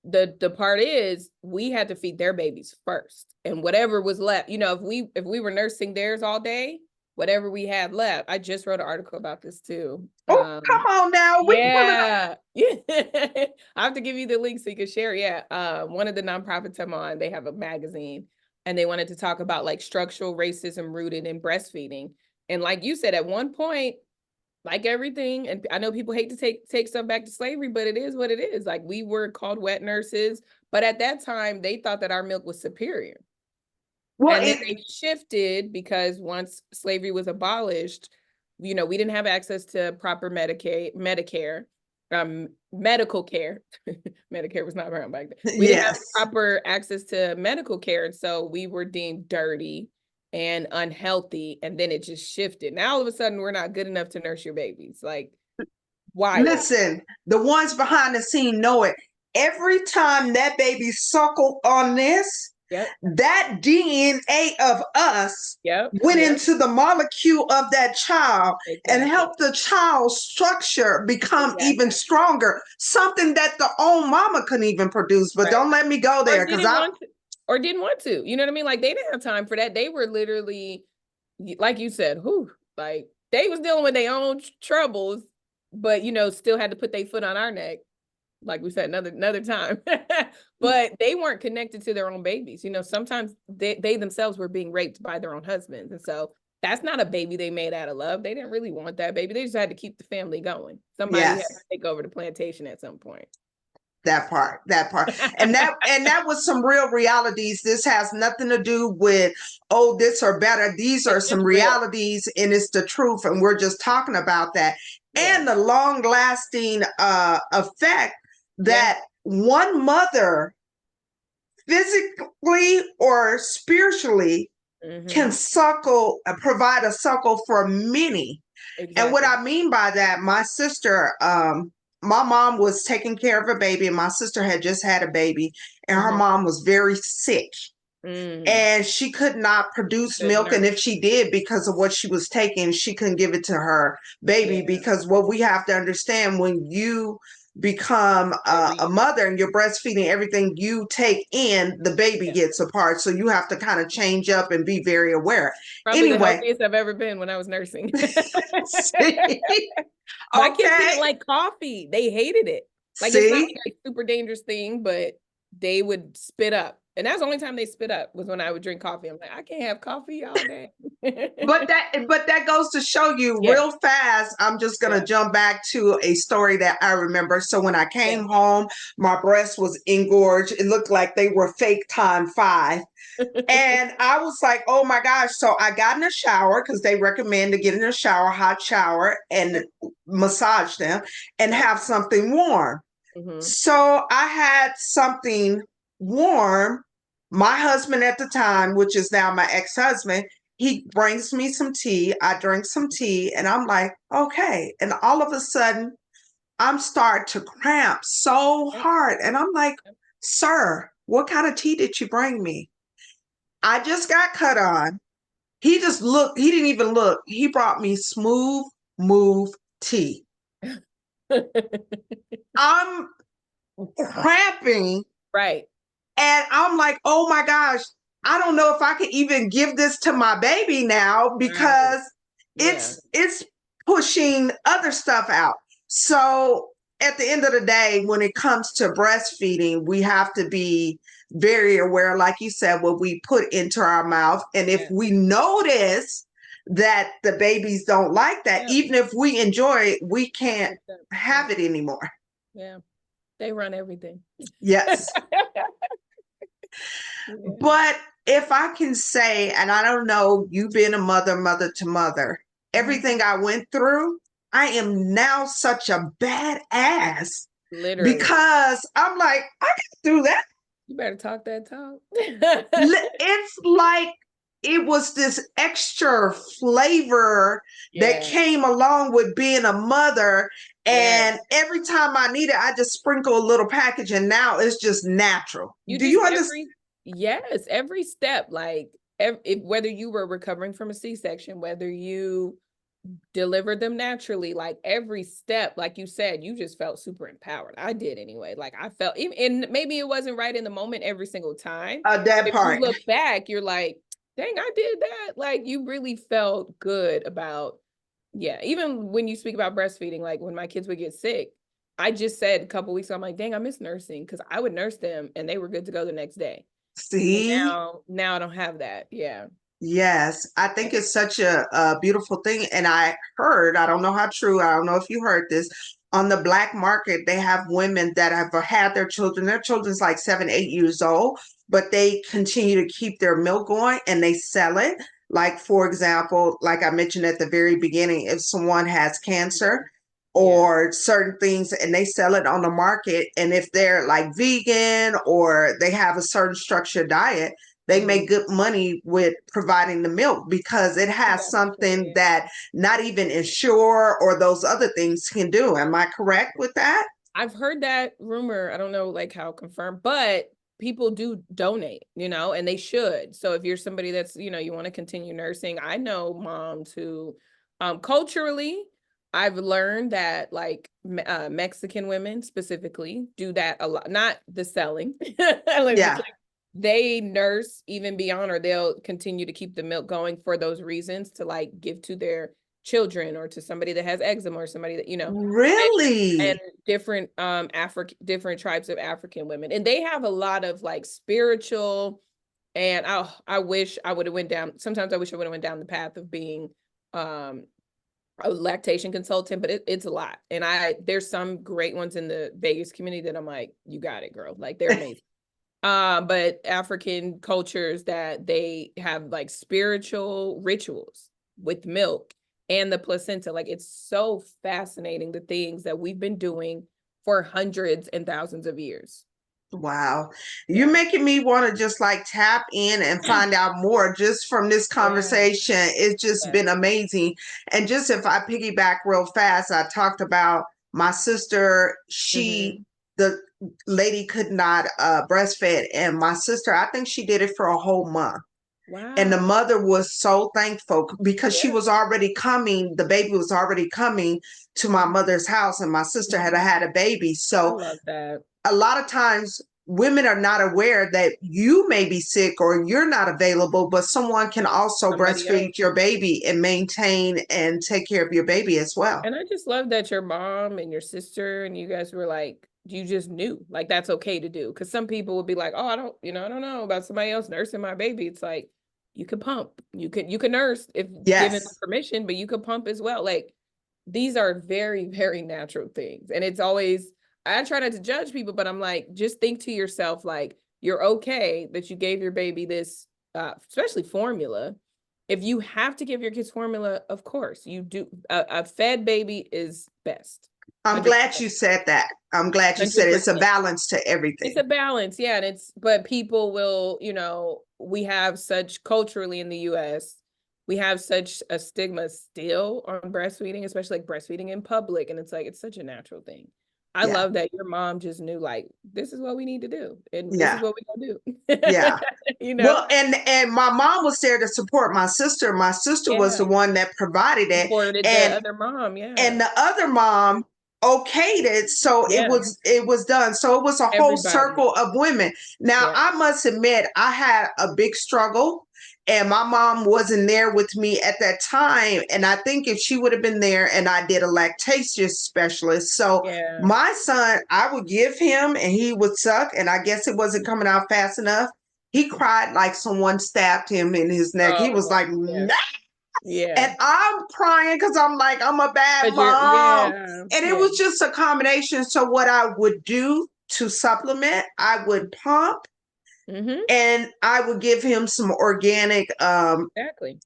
the part is we had to feed their babies first. And whatever was left, you know, if we were nursing theirs all day, whatever we had left. I just wrote an article about this too. Oh, come on now. Yeah. I have to give you the link so you can share. Yeah. One of the nonprofits I'm on, they have a magazine and they wanted to talk about like structural racism rooted in breastfeeding. And like you said, at one point, like everything, and I know people hate to take stuff back to slavery, but it is what it is. Like we were called wet nurses, but at that time they thought that our milk was superior. Well, and then they shifted because once slavery was abolished, you know, we didn't have access to proper Medicare, medical care. Medicare was not around back then. We didn't have proper access to medical care. And so we were deemed dirty and unhealthy. And then it just shifted. Now, all of a sudden, we're not good enough to nurse your babies. Like, why? Listen, the ones behind the scene know it. Every time that baby suckled on this, that DNA of us went into the molecule of that child and helped the child's structure become even stronger. Something that the own mama couldn't even produce. But don't let me go there because or didn't want to. You know what I mean? Like they didn't have time for that. They were literally, like you said, like they was dealing with their own troubles, but you know, still had to put their foot on our neck. Like we said, another time, but they weren't connected to their own babies. You know, sometimes they themselves were being raped by their own husbands. And so that's not a baby they made out of love. They didn't really want that baby. They just had to keep the family going. Somebody had to take over the plantation at some point. That part. And that was some real realities. This has nothing to do with, oh, this or better. These are some realities and it's the truth. And we're just talking about that. And the long lasting effect that one mother physically or spiritually can provide a suckle for many. And what I mean by that, my sister, my mom was taking care of a baby and my sister had just had a baby and her mom was very sick. And she could not produce milk. And if she did, because of what she was taking, she couldn't give it to her baby. Because what we have to understand, when you become a mother and you're breastfeeding, everything you take in, the baby gets a part. So you have to kind of change up and be very aware. Probably the healthiest I've ever been when I was nursing. My kids didn't like coffee. They hated it. Like it's not like a super dangerous thing, but they would spit up. And that's the only time they spit up was when I would drink coffee. I'm like, I can't have coffee all day. but that goes to show you real fast. I'm just going to jump back to a story that I remember. So when I came home, my breast was engorged. It looked like they were fake times 5. And I was like, oh my gosh. So I got in a shower because they recommend to get in a shower, hot shower, and massage them and have something warm. So I had something warm. My husband at the time, which is now my ex-husband, he brings me some tea. I drink some tea and I'm like, okay. And all of a sudden I'm starting to cramp so hard. And I'm like, sir, what kind of tea did you bring me? I just got cut on. He just looked, he didn't even look. He brought me Smooth Move tea. I'm cramping. Right. And I'm like, oh my gosh, I don't know if I can even give this to my baby now because it's pushing other stuff out. So at the end of the day, when it comes to breastfeeding, we have to be very aware, like you said, what we put into our mouth. And if we notice that the babies don't like that. Yeah. Even if we enjoy it, we can't 100%. have it anymore. Yeah. They run everything. Yes. Yeah. But if I can say, and I don't know, you being a mother to mother, everything I went through, I am now such a badass Literally. because I'm like, I got through that. You better talk that talk. It's like it was this extra flavor that Yeah. came along with being a mother. Yes. And every time I need it, I just sprinkle a little package, and now it's just natural. You Do just you understand? yes, every step, like whether you were recovering from a C-section, whether you delivered them naturally, like every step, like you said, you just felt super empowered. I did anyway. Like I felt, and maybe it wasn't right in the moment every single time. That If you part. look back, you're like, dang, I did that. Like you really felt good about, yeah. Even when you speak about breastfeeding, like when my kids would get sick, I just said a couple weeks ago, I'm like, dang, I miss nursing because I would nurse them and they were good to go the next day. And See? now I don't have that. Yeah. Yes, I think it's such a beautiful thing. And I heard, I don't know how true, I don't know if you heard this, on the black market, they have women that have had their children's like 7, 8 years old, but they continue to keep their milk going and they sell it. Like, for example, like I mentioned at the very beginning, if someone has cancer Yeah. or certain things and they sell it on the market, and if they're like vegan or they have a certain structured diet, they make good money with providing the milk because it has something that not even Ensure or those other things can do. Am I correct with that? I've heard that rumor. I don't know like how confirmed, but people do donate, and they should. So if you're somebody that's, you want to continue nursing, I know moms who, culturally, I've learned that like Mexican women specifically do that a lot, not the selling. Yeah. They nurse even beyond, or they'll continue to keep the milk going for those reasons to like give to their children or to somebody that has eczema or somebody that, Really? and different different tribes of African women. And they have a lot of like spiritual, and I wish I would have went down, sometimes I wish I would have went down the path of being a lactation consultant, but it's a lot. And there's some great ones in the Vegas community that I'm like, you got it, girl. Like they're amazing. But African cultures that they have like spiritual rituals with milk and the placenta, like it's so fascinating the things that we've been doing for hundreds and thousands of years. Wow. You're making me want to just like tap in and find out more just from this conversation. It's just been amazing. And just if I piggyback real fast, I talked about my sister, the lady could not breastfeed. And my sister, I think she did it for a whole month. Wow. And the mother was so thankful because she was already coming, the baby was already coming to my mother's house, and my sister had a baby. So I love that. A lot of times women are not aware that you may be sick or you're not available, but someone can also breastfeed your baby and maintain and take care of your baby as well. And I just love that your mom and your sister and you guys were like, you just knew like that's okay to do. Because some people would be like, oh, I don't know about somebody else nursing my baby. It's like you could pump, you could nurse if given permission, but you could pump as well. Like these are very, very natural things. And it's always, I try not to judge people, but I'm like, just think to yourself, like, you're okay that you gave your baby this, especially formula. If you have to give your kids formula, of course you do. A fed baby is best. I'm 100%. glad you said that. I'm glad you said it's a balance to everything. It's a balance, yeah. But people will, we have such culturally in the US, we have such a stigma still on breastfeeding, especially like breastfeeding in public. And it's like, it's such a natural thing. I love that your mom just knew like, this is what we need to do. And this is what we're going to do. Yeah. Well, and my mom was there to support my sister. My sister was the one that provided it. Supported the other mom, and the other mom okayed it, so it was done. So it was a whole circle of women. Now I must admit I had a big struggle, and my mom wasn't there with me at that time. And I think if she would have been there, and I did a lactation specialist, so my son, I would give him and he would suck, and I guess it wasn't coming out fast enough. He cried like someone stabbed him in his neck. He was like, nah. Yeah. And I'm crying because I'm like, I'm a bad But you're, mom. yeah. And it Yeah. was just a combination. So what I would do to supplement, I would pump Mm-hmm. and I would give him some organic Exactly.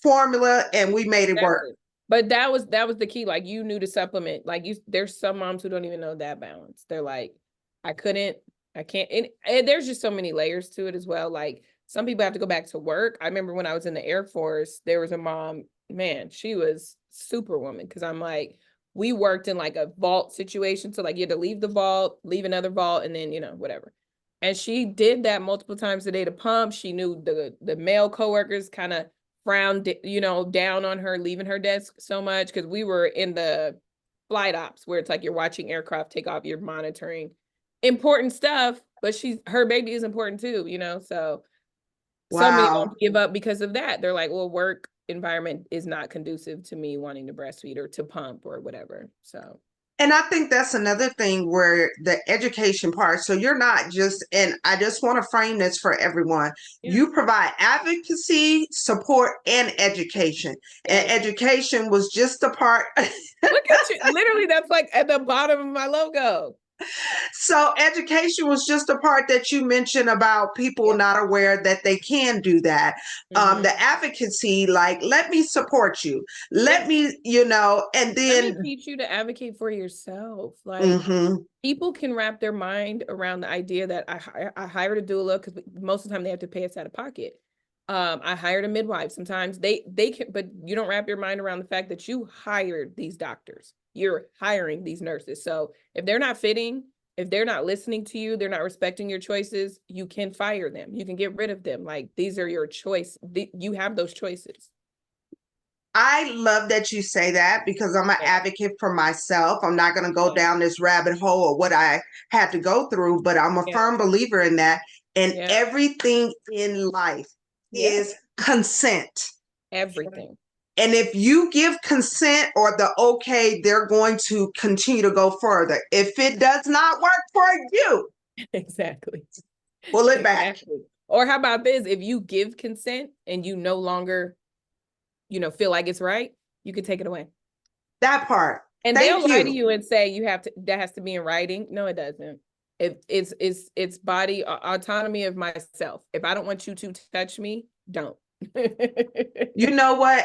formula and we made it work. Exactly. But that was the key. Like you knew to supplement. Like there's some moms who don't even know that balance. They're like, I couldn't, I can't. And there's just so many layers to it as well. Like some people have to go back to work. I remember when I was in the Air Force, there was a mom, man, she was superwoman. Cause I'm like, we worked in like a vault situation. So like you had to leave the vault, leave another vault, and then, whatever. And she did that multiple times a day to pump. She knew the male coworkers kind of frowned, down on her leaving her desk so much because we were in the flight ops where it's like you're watching aircraft take off, you're monitoring important stuff, but her baby is important too, so so many Wow. moms give up because of that. They're like, well, work environment is not conducive to me wanting to breastfeed or to pump or whatever. So And I think that's another thing where the education part. So you're not just, and I just want to frame this for everyone. yeah. You provide advocacy, support, and education. And Yes. education was just the part. Look at you. Literally, that's like at the bottom of my logo. So education was just a part that you mentioned about people Yeah. not aware that they can do that. Mm-hmm. The advocacy, like, let me support you. Yeah. Let me, and Let me then, teach you to advocate for yourself. Like mhm, people can wrap their mind around the idea that I hired a doula because most of the time they have to pay us out of pocket. I hired a midwife. Sometimes they can, but you don't wrap your mind around the fact that you hired these doctors. You're hiring these nurses. So if they're not fitting, if they're not listening to you, they're not respecting your choices, you can fire them. You can get rid of them. Like these are your choice. You have those choices. I love that you say that because I'm an Yeah. advocate for myself. I'm not going to go Yeah. down this rabbit hole of what I had to go through, but I'm a Yeah. firm believer in that. And Yeah. everything in life Yeah. is consent. Everything. And if you give consent or the okay, they're going to continue to go further. If it does not work for you, Exactly. pull it back. Exactly. Or how about this? If you give consent and you no longer, feel like it's right, you can take it away. That part. And they'll Thank lie to you. you and say that has to be in writing. No, it doesn't. It's body autonomy of myself. If I don't want you to touch me, don't. You know what?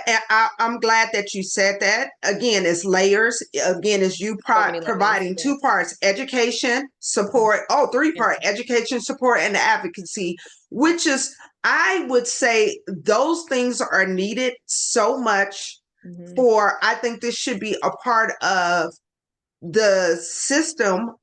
I'm glad that you said that. Again, it's layers. Again, it's you So many layers. providing Yeah. two parts: education, support. Oh, three part: education, support, and advocacy. Which is, I would say, those things are needed so much. Mm-hmm. For I think this should be a part of the system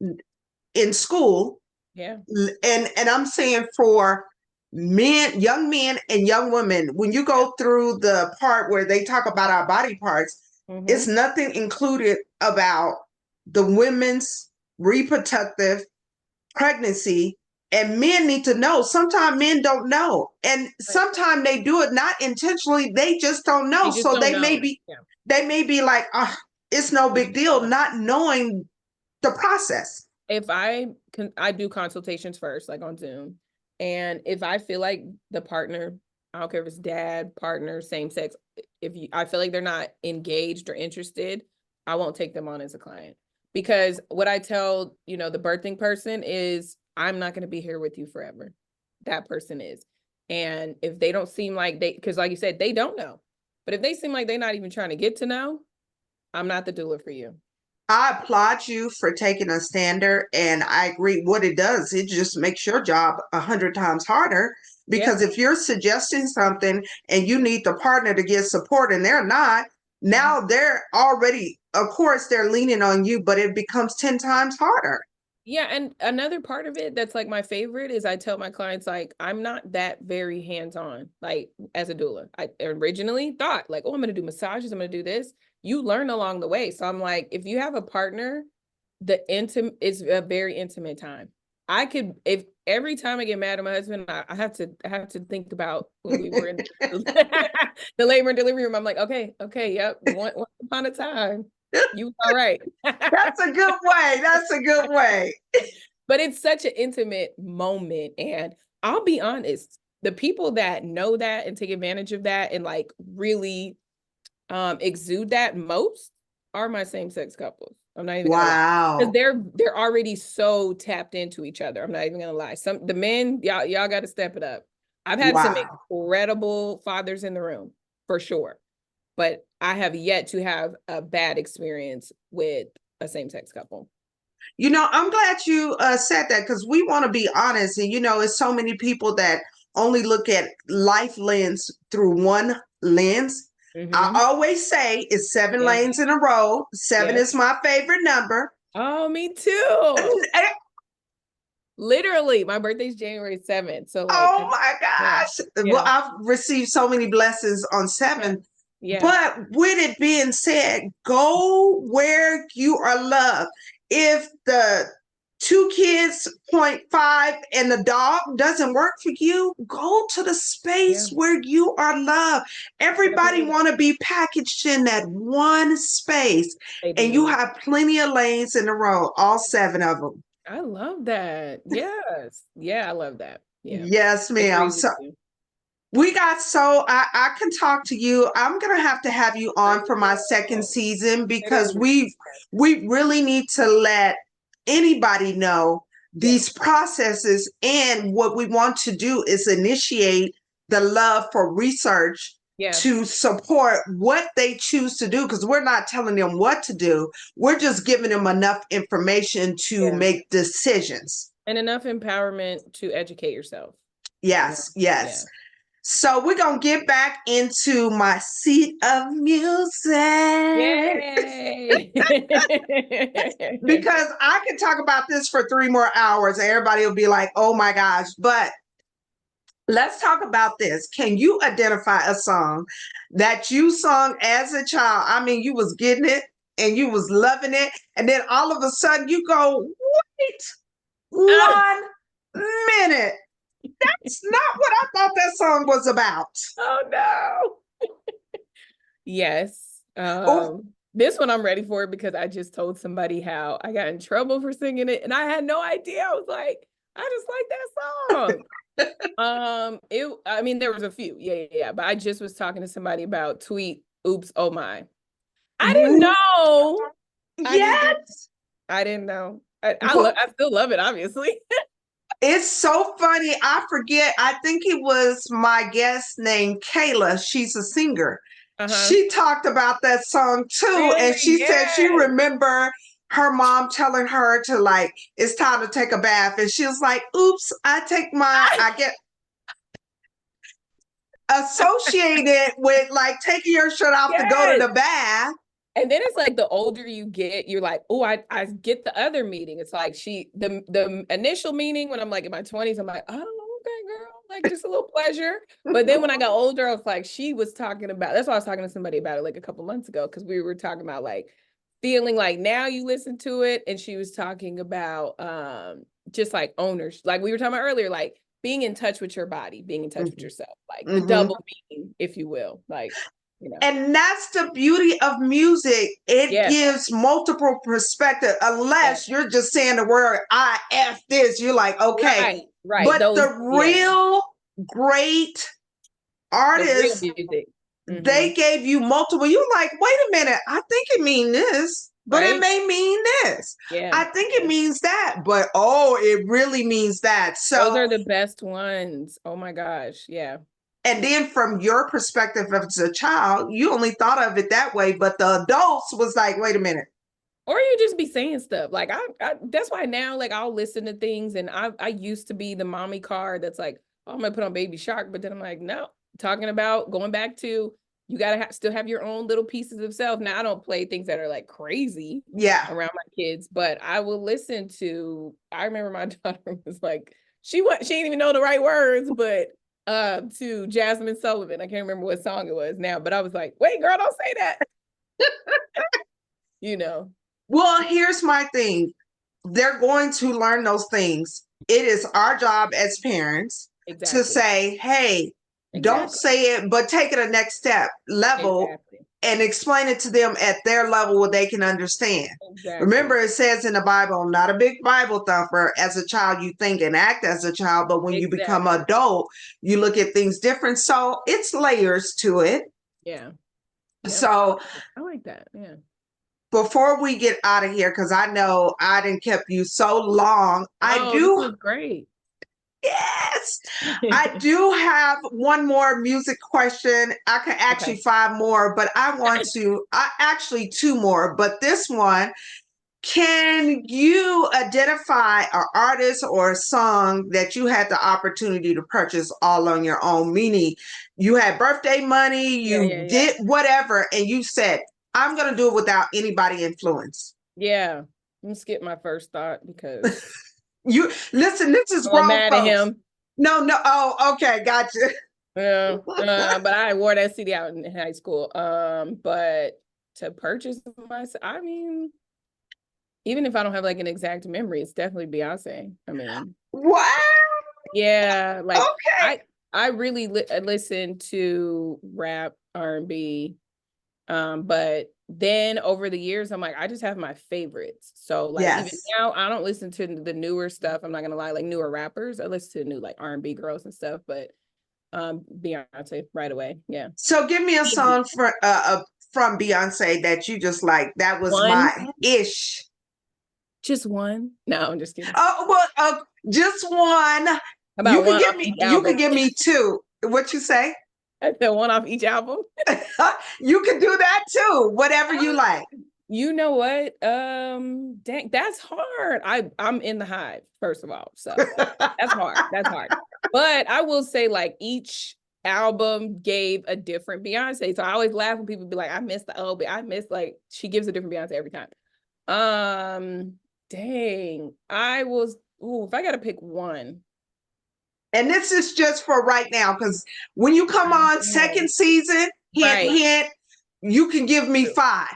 in school. Yeah. And I'm saying for men, young men and young women, when you go through the part where they talk about our body parts, it's Mm-hmm. nothing included about the women's reproductive pregnancy. And men need to know. Sometimes men don't know. And Right. sometimes they do it not intentionally. They just don't know. You just So don't know. Yeah. they may be like, oh, it's no You big just don't deal, know. not knowing the process. If I do consultations first, like on Zoom, and if I feel like the partner, I don't care if it's dad, partner, same sex, I feel like they're not engaged or interested, I won't take them on as a client. Because what I tell, the birthing person is, I'm not going to be here with you forever. That person is. And if they don't seem like because like you said, they don't know. But if they seem like they're not even trying to get to know, I'm not the doula for you. I applaud you for taking a standard, and I agree. What it does, it just makes your job 100 times harder Yeah. because if you're suggesting something and you need the partner to get support and they're not, now they're already, of course, they're leaning on you, but it becomes 10 times harder. Yeah, and another part of it that's like my favorite is I tell my clients like I'm not that very hands-on like as a doula. I originally thought like, oh, I'm gonna do massages, I'm gonna do this. You learn along the way. So I'm like, if you have a partner, it's a very intimate time. I could if every time I get mad at my husband, I have to think about when we were in the labor and delivery room. I'm like, okay, yep. Once upon a time, you was all right. That's a good way. That's a good way. But it's such an intimate moment. And I'll be honest, the people that know that and take advantage of that and like really exude that most are my same-sex couples. I'm not even gonna lie. Wow. Because they're already so tapped into each other. I'm not even gonna lie. The men, y'all gotta step it up. I've had some Wow. incredible fathers in the room, for sure. But I have yet to have a bad experience with a same-sex couple. You know, I'm glad you said that, because we want to be honest. And, you know, it's so many people that only look at life lens through one lens. I always say it's 7 lanes in a row. 7 is my favorite number. Oh, me too. Literally, my birthday's January 7th. So like, oh my gosh. Well, I've received so many blessings on 7. But with it being said, go where you are loved. If the 2 kids, 0.5, and the dog doesn't work for you, go to the space where you are loved. Everybody want to be packaged in that one space. And you have plenty of lanes in a row, all 7 of them. I love that. Yes. Yeah, I love that. Yeah. Yes, ma'am. So I can talk to you. I'm gonna have to have you on for my 2nd season, because we really need to let anybody know these processes. And what we want to do is initiate the love for research to support what they choose to do, because we're not telling them what to do. We're just giving them enough information to make decisions. And enough empowerment to educate yourself. Yes, yes. So we're going to get back into my seat of music. Yay! Because I can talk about this for 3 more hours. And everybody will be like, oh my gosh. But let's talk about this. Can you identify a song that you sung as a child? I mean, you was getting it and you was loving it. And then all of a sudden you go, wait 1 minute. That's not what I thought that song was about. Oh no. Yes. This one I'm ready for, because I just told somebody how I got in trouble for singing it and I had no idea. I was like, I just like that song. I mean, there was a few. Yeah. But I just was talking to somebody about Tweet, Oops, Oh My. I didn't know. Yes. I didn't know. I still love it, obviously. It's so funny. I forget. I think it was my guest named Kayla. She's a singer. She talked about that song too. Really? And she said she remembered her mom telling her to, like, it's time to take a bath. And she was like, oops, I get associated with like taking your shirt off to go to the bath. And then it's like the older you get, you're like, oh, I get the other meaning. It's like the initial meaning when I'm like in my 20s, I'm like, oh, okay, girl, like just a little pleasure. But then when I got older, I was like, she was talking about, that's why I was talking to somebody about it like a couple months ago, because we were talking about like feeling like now you listen to it. And she was talking about just like owners, like we were talking about earlier, like being in touch with your body, being in touch with yourself, like the double meaning, if you will, like. You know. And that's the beauty of music. It gives multiple perspective, unless you're just saying the word I F this. You're like, okay. Right. But the real great artists, they gave you multiple. You're like, wait a minute, I think it means this, but it may mean this. I think it means that, but it really means that. So those are the best ones. Oh my gosh. Yeah. And then from your perspective as a child, you only thought of it that way, but the adults was like, wait a minute. Or you just be saying stuff. Like I that's why now, like, I'll listen to things, and I used to be the mommy card that's like, oh, I'm gonna put on Baby Shark, but then I'm like, no, talking about going back to, you gotta still have your own little pieces of self. Now I don't play things that are like crazy around my kids, but I will listen to, I remember my daughter was like, she didn't even know the right words, but to Jasmine Sullivan. I can't remember what song it was now, but I was like, wait, girl, don't say that. You know. Well, here's my thing. They're going to learn those things. It is our job as parents to say, hey, don't say it, but take it a next level and explain it to them at their level where they can understand. Remember, it says in the Bible, I'm not a big Bible thumper. As a child, you think and act as a child, but when you become adult, you look at things different. So it's layers to it. Yeah. Yeah. So I like that. Yeah. before we get out of here, because I know I didn't kept you so long, I Oh, this do. was great. Yes, I do have one more music question. I could actually Okay. five more, but I actually two more, but this one, can you identify an artist or a song that you had the opportunity to purchase all on your own? Meaning you had birthday money, Yeah, you yeah, yeah. did whatever, and you said, I'm going to do it without anybody influence. Yeah. I'm gonna skip my first thought because You listen, this is I'm grown mad at folks. him. No, no. Oh, okay. Gotcha. Yeah. But I wore that CD out in high school. But to purchase myself, I mean, even if I don't have like an exact memory, it's definitely Beyonce. I mean, What? yeah, like Okay. I really listen to rap, R&B, but then over the years, I'm like, I just have my favorites. So like even Yes. now, I don't listen to the newer stuff. I'm not gonna lie, like newer rappers. I listen to new like R&B girls and stuff, but Beyonce right away. Yeah. So give me a Easy. song from Beyonce that you just like. That was One, my ish. just one. No, I'm just kidding. Oh well, just one. You About could one give off me. each You could album. give me two. What you say? I said one off each album. You can do that too. Whatever you like. You know what? Dang, that's hard. I'm in the hive, first of all. So that's hard. That's hard. But I will say, like, each album gave a different Beyonce. So I always laugh when people be like, I miss the old, I miss like she gives a different Beyonce every time. Dang. I was if I gotta pick one. And this is just for right now, because when you come on Dang. second season, hint, Right. hint, you can give me five.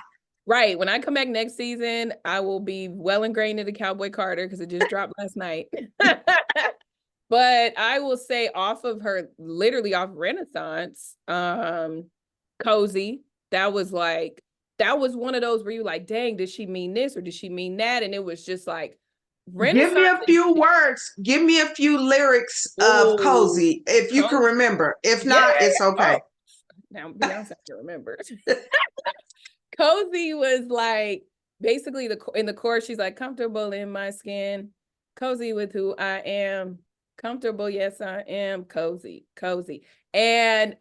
Right. When I come back next season, I will be well ingrained into Cowboy Carter because it just dropped last night. But I will say off of her, literally off Renaissance, Cozy, that was one of those where you like, dang, did she mean this or did she mean that? And it was just like Give me Renaissance. a few words. Give me a few lyrics of Oh, Cozy, if you can Cozy. remember. If Yeah. not, it's okay. Oh, now Beyonce can remember. Cozy was like basically in the chorus, she's like, comfortable in my skin, cozy with who I am, comfortable, yes, I am, cozy, cozy. And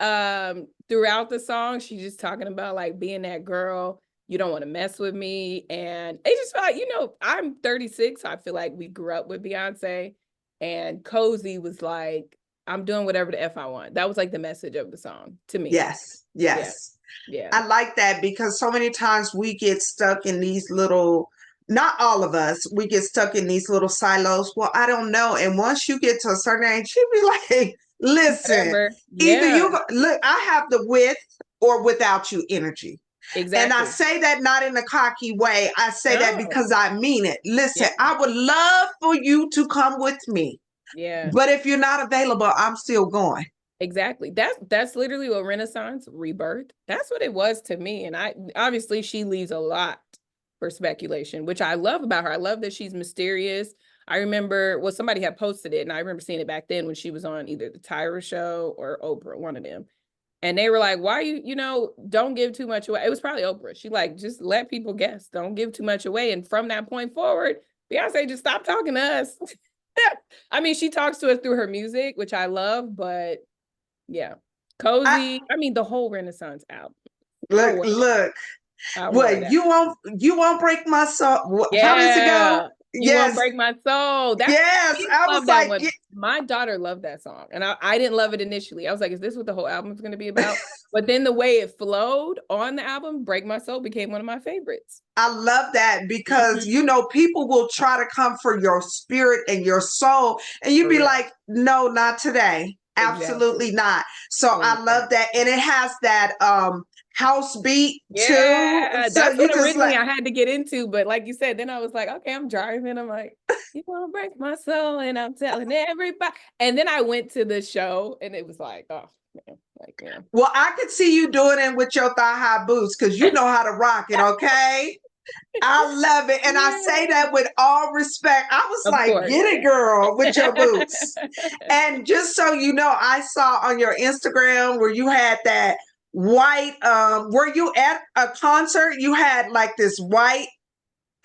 throughout the song, she's just talking about like being that girl, you don't want to mess with me. And it just felt like, I'm 36, so I feel like we grew up with Beyonce. And Cozy was like, I'm doing whatever the F I want. That was like the message of the song to me. Yes, yes. Yeah. I like that because so many times we get stuck in these little, not all of us, we get stuck in these little silos. Well, I don't know. And once you get to a certain age, you be like, listen, Whatever. either Yeah, you look, I have the with or without you energy. And I exactly. say that not in a cocky way. I say that No. because I mean it. Listen, Yeah. I would love for you to come with me. Yeah. But if you're not available, I'm still going. Exactly. That's literally what Renaissance rebirth. That's what it was to me. And I obviously she leaves a lot for speculation, which I love about her. I love that she's mysterious. I remember somebody had posted it, and I remember seeing it back then when she was on either the Tyra show or Oprah, one of them. And they were like, why don't give too much away. It was probably Oprah. She like, just let people guess. Don't give too much away. And from that point forward, Beyonce just stopped talking to us. I mean, she talks to us through her music, which I love, but yeah. Cozy. I mean, the whole Renaissance album. Look. I wore What that. you won't break my soul. How does it go? Yeah. You won't Yes, break my soul. yes. I Love was that like, one. My daughter loved that song. And I didn't love it initially. I was like, is this what the whole album is going to be about? But then the way it flowed on the album, Break My Soul became one of my favorites. I love that because people will try to come for your spirit and your soul, and you'd For be real. like, no, not today. Exactly. Absolutely not. So I love that. And it has that house beat too. Yeah, So that's you what just originally like, I had to get into. But like you said, then I was like, okay, I'm driving. I'm like, you want to break my soul, and I'm telling everybody. And then I went to the show, and it was like, oh man, like yeah. well, I could see you doing it with your thigh high boots because you know how to rock it. Okay. I love it. And I say that with all respect. I was Of like, course. get it, girl, with your boots. And just so you know, I saw on your Instagram where you had that white. Were you at a concert? You had like this white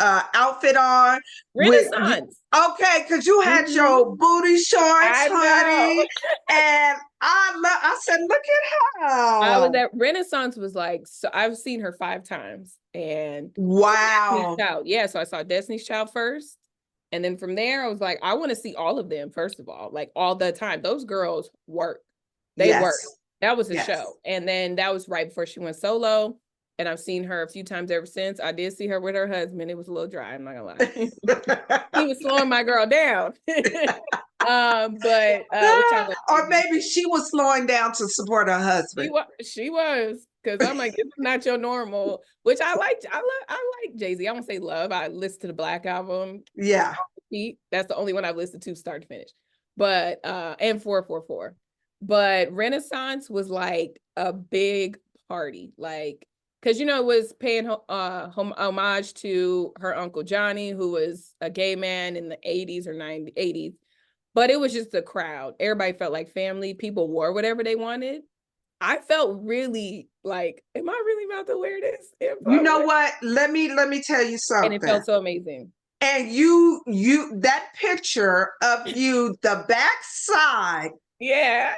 outfit on with Renaissance. okay, because you had your booty shorts, I know. honey, and I said, look at I was her. at Renaissance was like, so I've seen her 5 times and Destiny's Wow. Child. Yeah, so I saw Destiny's Child first. And then from there, I was like, I want to see all of them, first of all, like all the time. Those girls work. They Yes. work. That was a Yes. show. And then that was right before she went solo. And I've seen her a few times ever since. I did see her with her husband. It was a little dry, I'm not gonna lie. He was slowing my girl down. Or maybe she was slowing down to support her husband. She was, because I'm like, this is not your normal, which I like. I like Jay-Z. I won't say love. I listened to the Black album. Yeah. That's the only one I've listened to start to finish. But and 444. But Renaissance was like a big party, like, because it was paying homage to her uncle Johnny, who was a gay man in the 80s or 80s. But it was just a crowd. Everybody felt like family. People wore whatever they wanted. I felt really like, am I really about to wear this? You know what? Let me tell you something. And it felt so amazing. And you that picture of you, the backside. Yeah.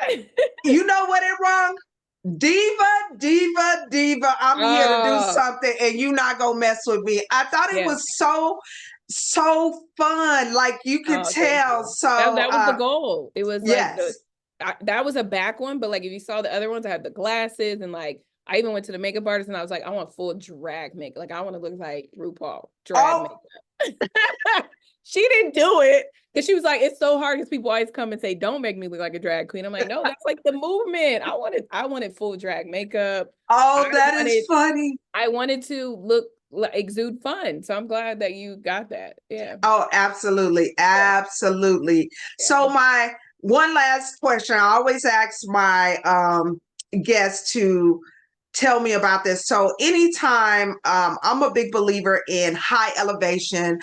You know what it wrong? Diva. I'm here to do something, and you not gonna mess with me. I thought it was so fun. Like you could tell. So that was the goal. It was like yes. That was a back one, but like if you saw the other ones, I had the glasses and like I even went to the makeup artist and I was like, I want full drag makeup. Like I want to look like RuPaul drag makeup. She didn't do it because she was like, it's so hard because people always come and say, don't make me look like a drag queen. I'm like, no, that's like the movement. I wanted full drag makeup. Oh, that is funny. I wanted to exude fun. So I'm glad that you got that. Yeah. Oh, absolutely. Absolutely. Yeah. So my one last question, I always ask my guests to tell me about this. So anytime I'm a big believer in high elevation,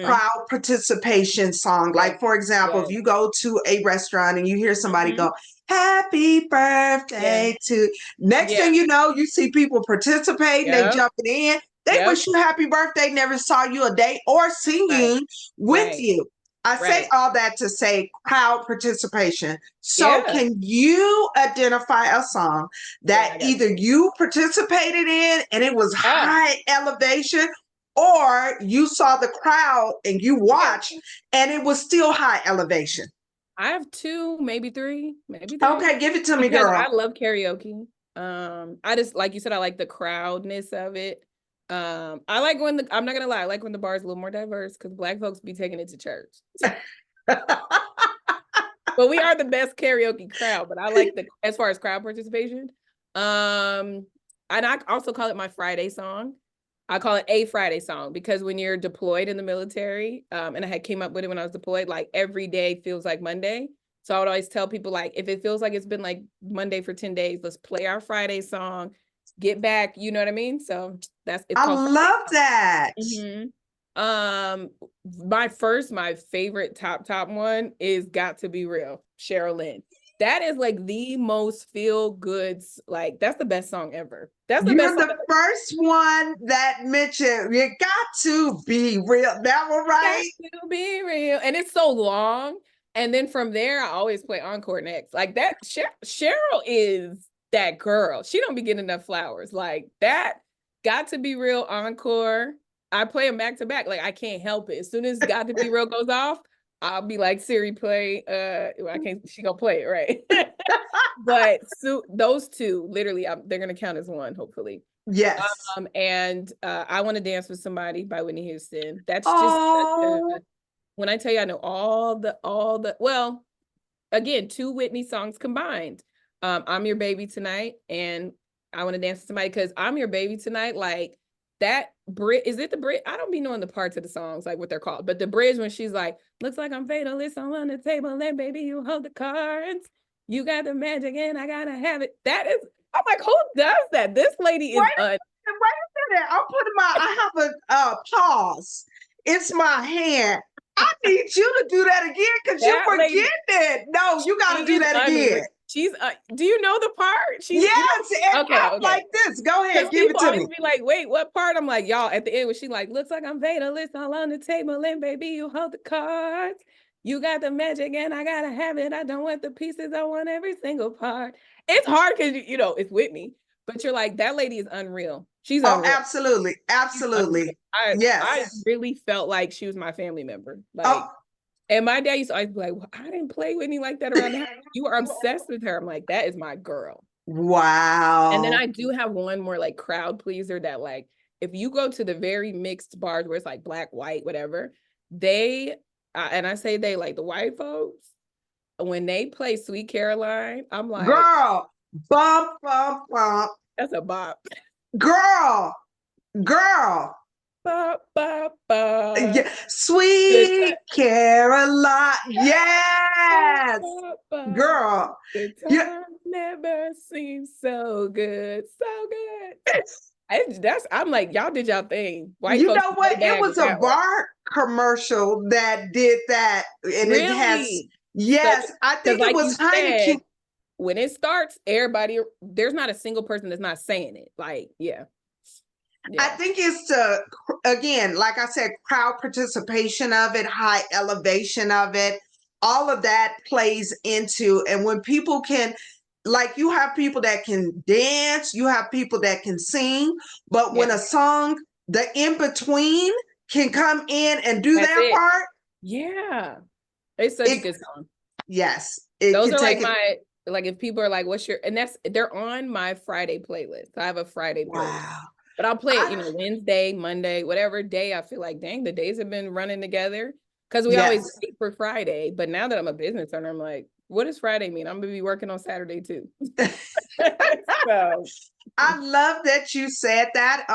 crowd participation song. Like, for example, if you go to a restaurant and you hear somebody go, happy birthday to, next thing you know, you see people participating, they jumping in. They wish you happy birthday, never saw you a day or singing with you. I say all that to say crowd participation. So can you identify a song that either you participated in and it was high elevation, or you saw the crowd and you watched and it was still high elevation? I have 2, maybe 3, Okay, give it to me, girl. I love karaoke. I just, like you said, I like the crowdness of it. I like when I'm not gonna lie, I like when the bar is a little more diverse because Black folks be taking it to church. But we are the best karaoke crowd. But I like as far as crowd participation. And I also call it my Friday song. I call it a Friday song because when you're deployed in the military, and I had came up with it when I was deployed, like every day feels like Monday. So I would always tell people, like, if it feels like it's been like Monday for 10 days, let's play our Friday song, get back, you know what I mean? So I love that. My favorite top one is Got to Be Real, Cheryl Lynn. That is like the most feel good, like that's the best song ever. That's the best. You're the first one that mentioned you got to be real. That one, right? Got to be real. And it's so long. And then from there, I always play Encore next. Like that, Cheryl is that girl. She don't be getting enough flowers. Like that, Got to Be Real, Encore. I play them back to back. Like I can't help it. As soon as Got to Be Real goes off, I'll be like, Siri, play. I can't. She gonna play it, right? But those 2, literally, they're gonna count as one, hopefully. Yes. And I Want to Dance with Somebody by Whitney Houston. That's just when I tell you I know all the well, again, 2 Whitney songs combined. I'm Your Baby Tonight and I Want to Dance with Somebody, because I'm Your Baby Tonight, like that bridge, is it the bridge? I don't be knowing the parts of the songs, like what they're called, but the bridge when she's like, looks like I'm fatal, it's all on the table, and baby, you hold the cards, you got the magic and I gotta have it. That is, I'm like, who does that? This lady is wait a minute. I'm putting I have a pause. It's my hand. I need you to do that again because you forget it. No, you got to do that again. She's do you know the part? She's Yes, and okay, I'm okay. like this. Go ahead, Because give it people to always me. be like, wait, what part? I'm like, y'all, at the end when she like, looks like I'm Vader, list all on the table, and baby, you hold the cards. You got the magic and I gotta have it. I don't want the pieces, I want every single part. It's hard because you know it's Whitney, but you're like, that lady is unreal. She's Oh, unreal. absolutely. She's unreal. Absolutely. I Yes. really felt like she was my family member. Like, Oh, and my dad used to always be like, well, I didn't play Whitney like that around the house. You are obsessed with her. I'm like, that is my girl. And then wow. I do have one more like crowd pleaser that like if you go to the very mixed bars where it's like black, white, whatever, they and I say they like the white folks when they play Sweet Caroline, I'm like, Girl, bump, bump, bump. that's a bop. Girl, girl. Bop, bop, bop. Yeah. Good Sweet Caroline. bop, Yes. bop, bop. Girl. The Yeah. time never seems so good, so good. I'm like, y'all did y'all thing. White You folks know play what? It bad was with a that one. bar commercial that did that. And it has, Really? So, yes, I because think it like was you said, Heineken. when it starts, everybody, there's not a single person that's not saying it. Like, yeah, I yeah, think it's the, again, like I said, crowd participation of it, high elevation of it, all of that plays into, and when people can, like you have people that can dance, you have people that can sing, but when yeah. a song, the in between can come in and do That's their it. part, Yeah, it's such a it, good song. yes, it Those can are like take it. my like if people are like, "What's your?" and they're on my Friday playlist. I have a Friday playlist, Wow. but I'll play it, I, you know, Wednesday, Monday, whatever day I feel like. Dang, the days have been running together because we always yes. wait for Friday. But now that I'm a business owner, I'm like, what does Friday mean? I'm gonna be working on Saturday too. So I love that you said that.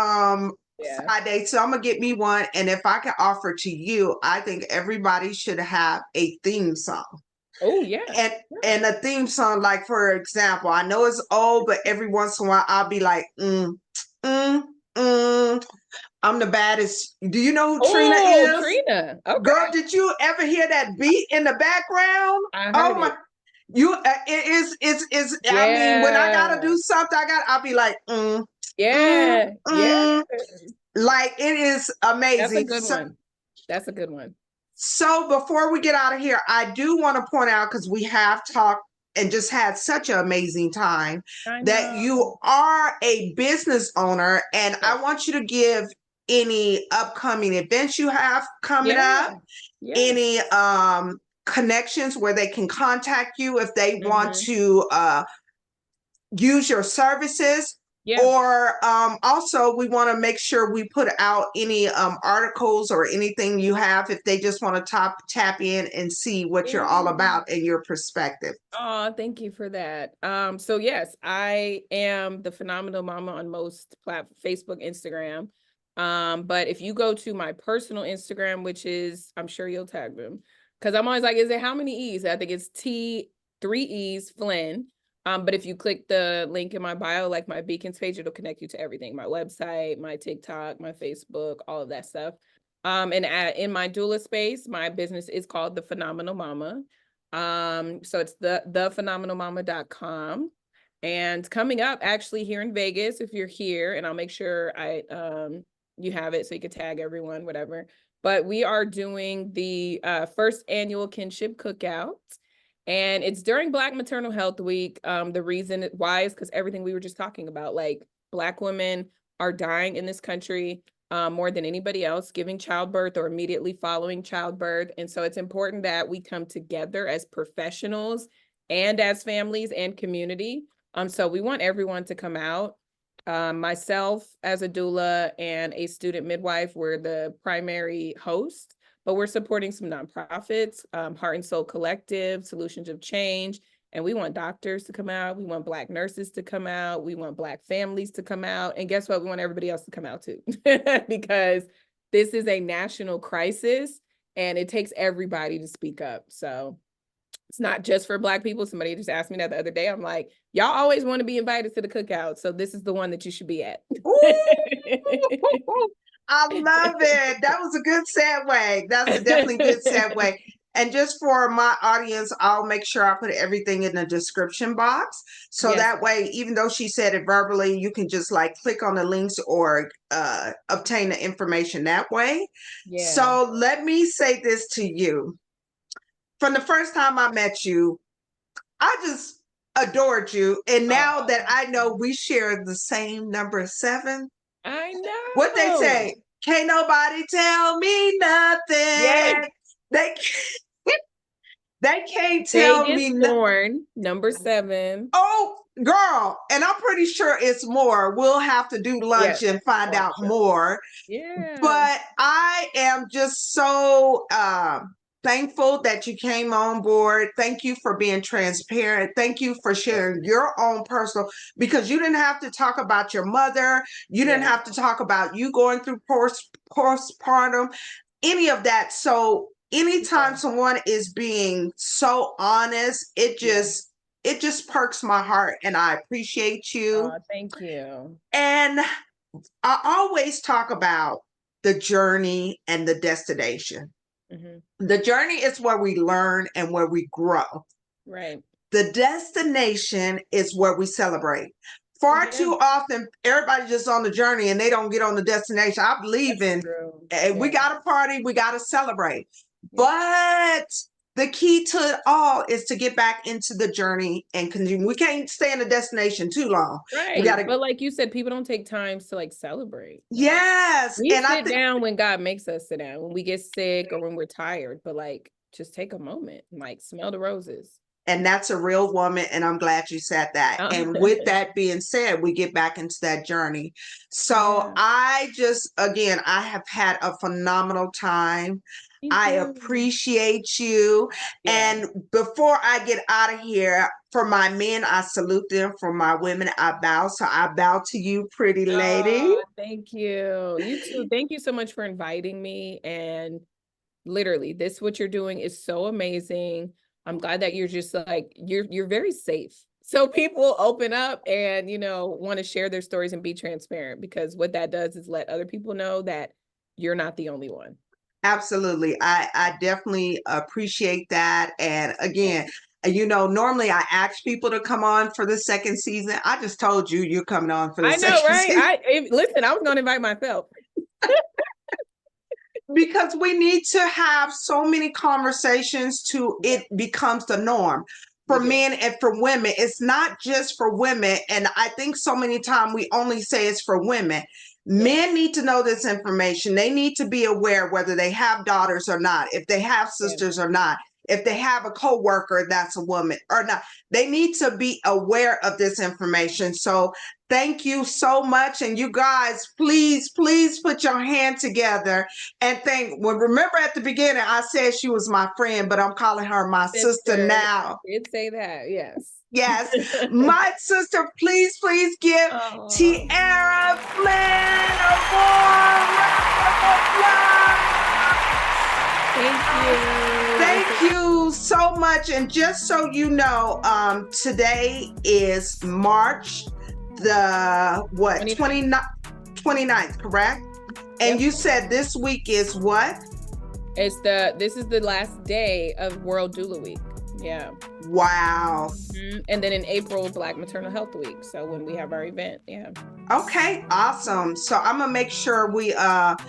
yeah. Friday. So I'm gonna get me one. And if I can offer to you, I think everybody should have a theme song. Oh yeah. And Yeah. a theme song, like for example, I know it's old, but every once in a while I'll be like, mm, mm, I'm the baddest. Do you know who Trina Oh, is? Trina. Okay. Girl, did you ever hear that beat in the background? I Oh heard my, it. you it is I mean, when I gotta Yeah. do something, I'll be like, Yeah. Yeah. mm. Like it is That's a amazing. good one. That's a good one. So before we get out of here, I do want to point out, because we have talked and just had such an amazing time, I that know. you are a business owner, and Yeah. I want you to give any upcoming events you have coming Yeah. up, Yes. any connections where they can contact you if they want Hmm. to use your services. Yeah. Or also, we want to make sure we put out any articles or anything you have if they just want to tap in and see what you're all Yeah. about and your perspective. Oh, thank you for that. So yes, I am the phenomenal mama on most Facebook, Instagram. But if you go to my personal Instagram, which is, I'm sure you'll tag them, because I'm always like, is it how many E's? I think it's T3 E's Flynn. But if you click the link in my bio, like my Beacons page, it'll connect you to everything: my website, my TikTok, my Facebook, all of that stuff. And in my doula space, my business is called The Phenomenal Mama. So it's thepnmmama.com. And coming up actually here in Vegas, if you're here, and I'll make sure you have it so you can tag everyone, whatever. But we are doing the first annual kinship cookout. And it's during Black Maternal Health Week. The reason why is because everything we were just talking about, like Black women are dying in this country more than anybody else, giving childbirth or immediately following childbirth. And so it's important that we come together as professionals and as families and community. So we want everyone to come out. Myself as a doula and a student midwife, we're the primary host, but we're supporting some nonprofits, Heart and Soul Collective, Solutions of Change, and we want doctors to come out. We want Black nurses to come out. We want Black families to come out. And guess what? We want everybody else to come out too, because this is a national crisis and it takes everybody to speak up. So it's not just for Black people. Somebody just asked me that the other day. I'm like, y'all always want to be invited to the cookout. So this is the one that you should be at. I love it. That was a good segue. That's a definitely good segue. And just for my audience, I'll make sure I put everything in the description box. So Yes. that way, even though she said it verbally, you can just like click on the links or obtain the information that way. Yeah. So let me say this to you. From the first time I met you, I just adored you. And now that I know we share the same number 7, I know. what they say, can't nobody tell me nothing. Yes. They can't tell me nothing. Number 7. Oh, girl. And I'm pretty sure it's more. We'll have to do lunch and find out more. Yeah. But I am just so thankful that you came on board. Thank you for being transparent. Thank you for sharing your own personal, because you didn't have to talk about your mother. You didn't have to talk about you going through postpartum, any of that. So anytime someone is being so honest, it just perks my heart, and I appreciate you. Thank you. And I always talk about the journey and the destination. Mm-hmm. The journey is where we learn and where we grow. Right. The destination is where we celebrate. Far too often, everybody's just on the journey and they don't get on the destination. I believe we got to party, we got to celebrate. But the key to it all is to get back into the journey and continue. We can't stay in the destination too long. Right. But like you said, people don't take time to like celebrate. Yes. We sit down when God makes us sit down, when we get sick or when we're tired, but like just take a moment and like smell the roses. And that's a real woman. And I'm glad you said that. And with that being said, we get back into that journey. So I have had a phenomenal time. I appreciate you. And before I get out of here, for my men, I salute them. For my women, I bow. So I bow to you, pretty lady. Thank you. You too. Thank you so much for inviting me. And literally, what you're doing is so amazing. I'm glad that you're just like, you're very safe. So people open up and, want to share their stories and be transparent, because what that does is let other people know that you're not the only one. Absolutely. I definitely appreciate that. And again, normally I ask people to come on for the second season. I just told you you're coming on for the second season. Listen, I was going to invite myself. Because we need to have so many conversations till it becomes the norm for men and for women. It's not just for women. And I think so many times we only say it's for women. Men need to know this information. They need to be aware whether they have daughters or not, if they have sisters or not, if they have a coworker that's a woman or not. They need to be aware of this information. So thank you so much. And you guys, please put your hand together and remember at the beginning, I said she was my friend, but I'm calling her my sister now. I did say that. Yes. Yes. My sister, please give Tiara Flynn a warm round of applause. Thank you so much. And just so you know, today is March the 29th, correct? And you said this week is what? This is the last day of World Doula Week. Yeah. Wow. Mm-hmm. And then in April, Black Maternal Health Week. So when we have our event, Okay, awesome. So I'm gonna make sure we have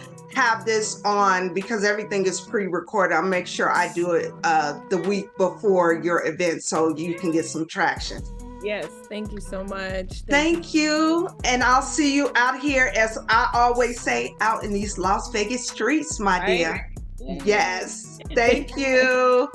this on, because everything is pre-recorded. I'll make sure I do it the week before your event so you can get some traction. Yes, thank you so much. Thank you. And I'll see you out here, as I always say, out in these Las Vegas streets, my dear. Yes. Thank you.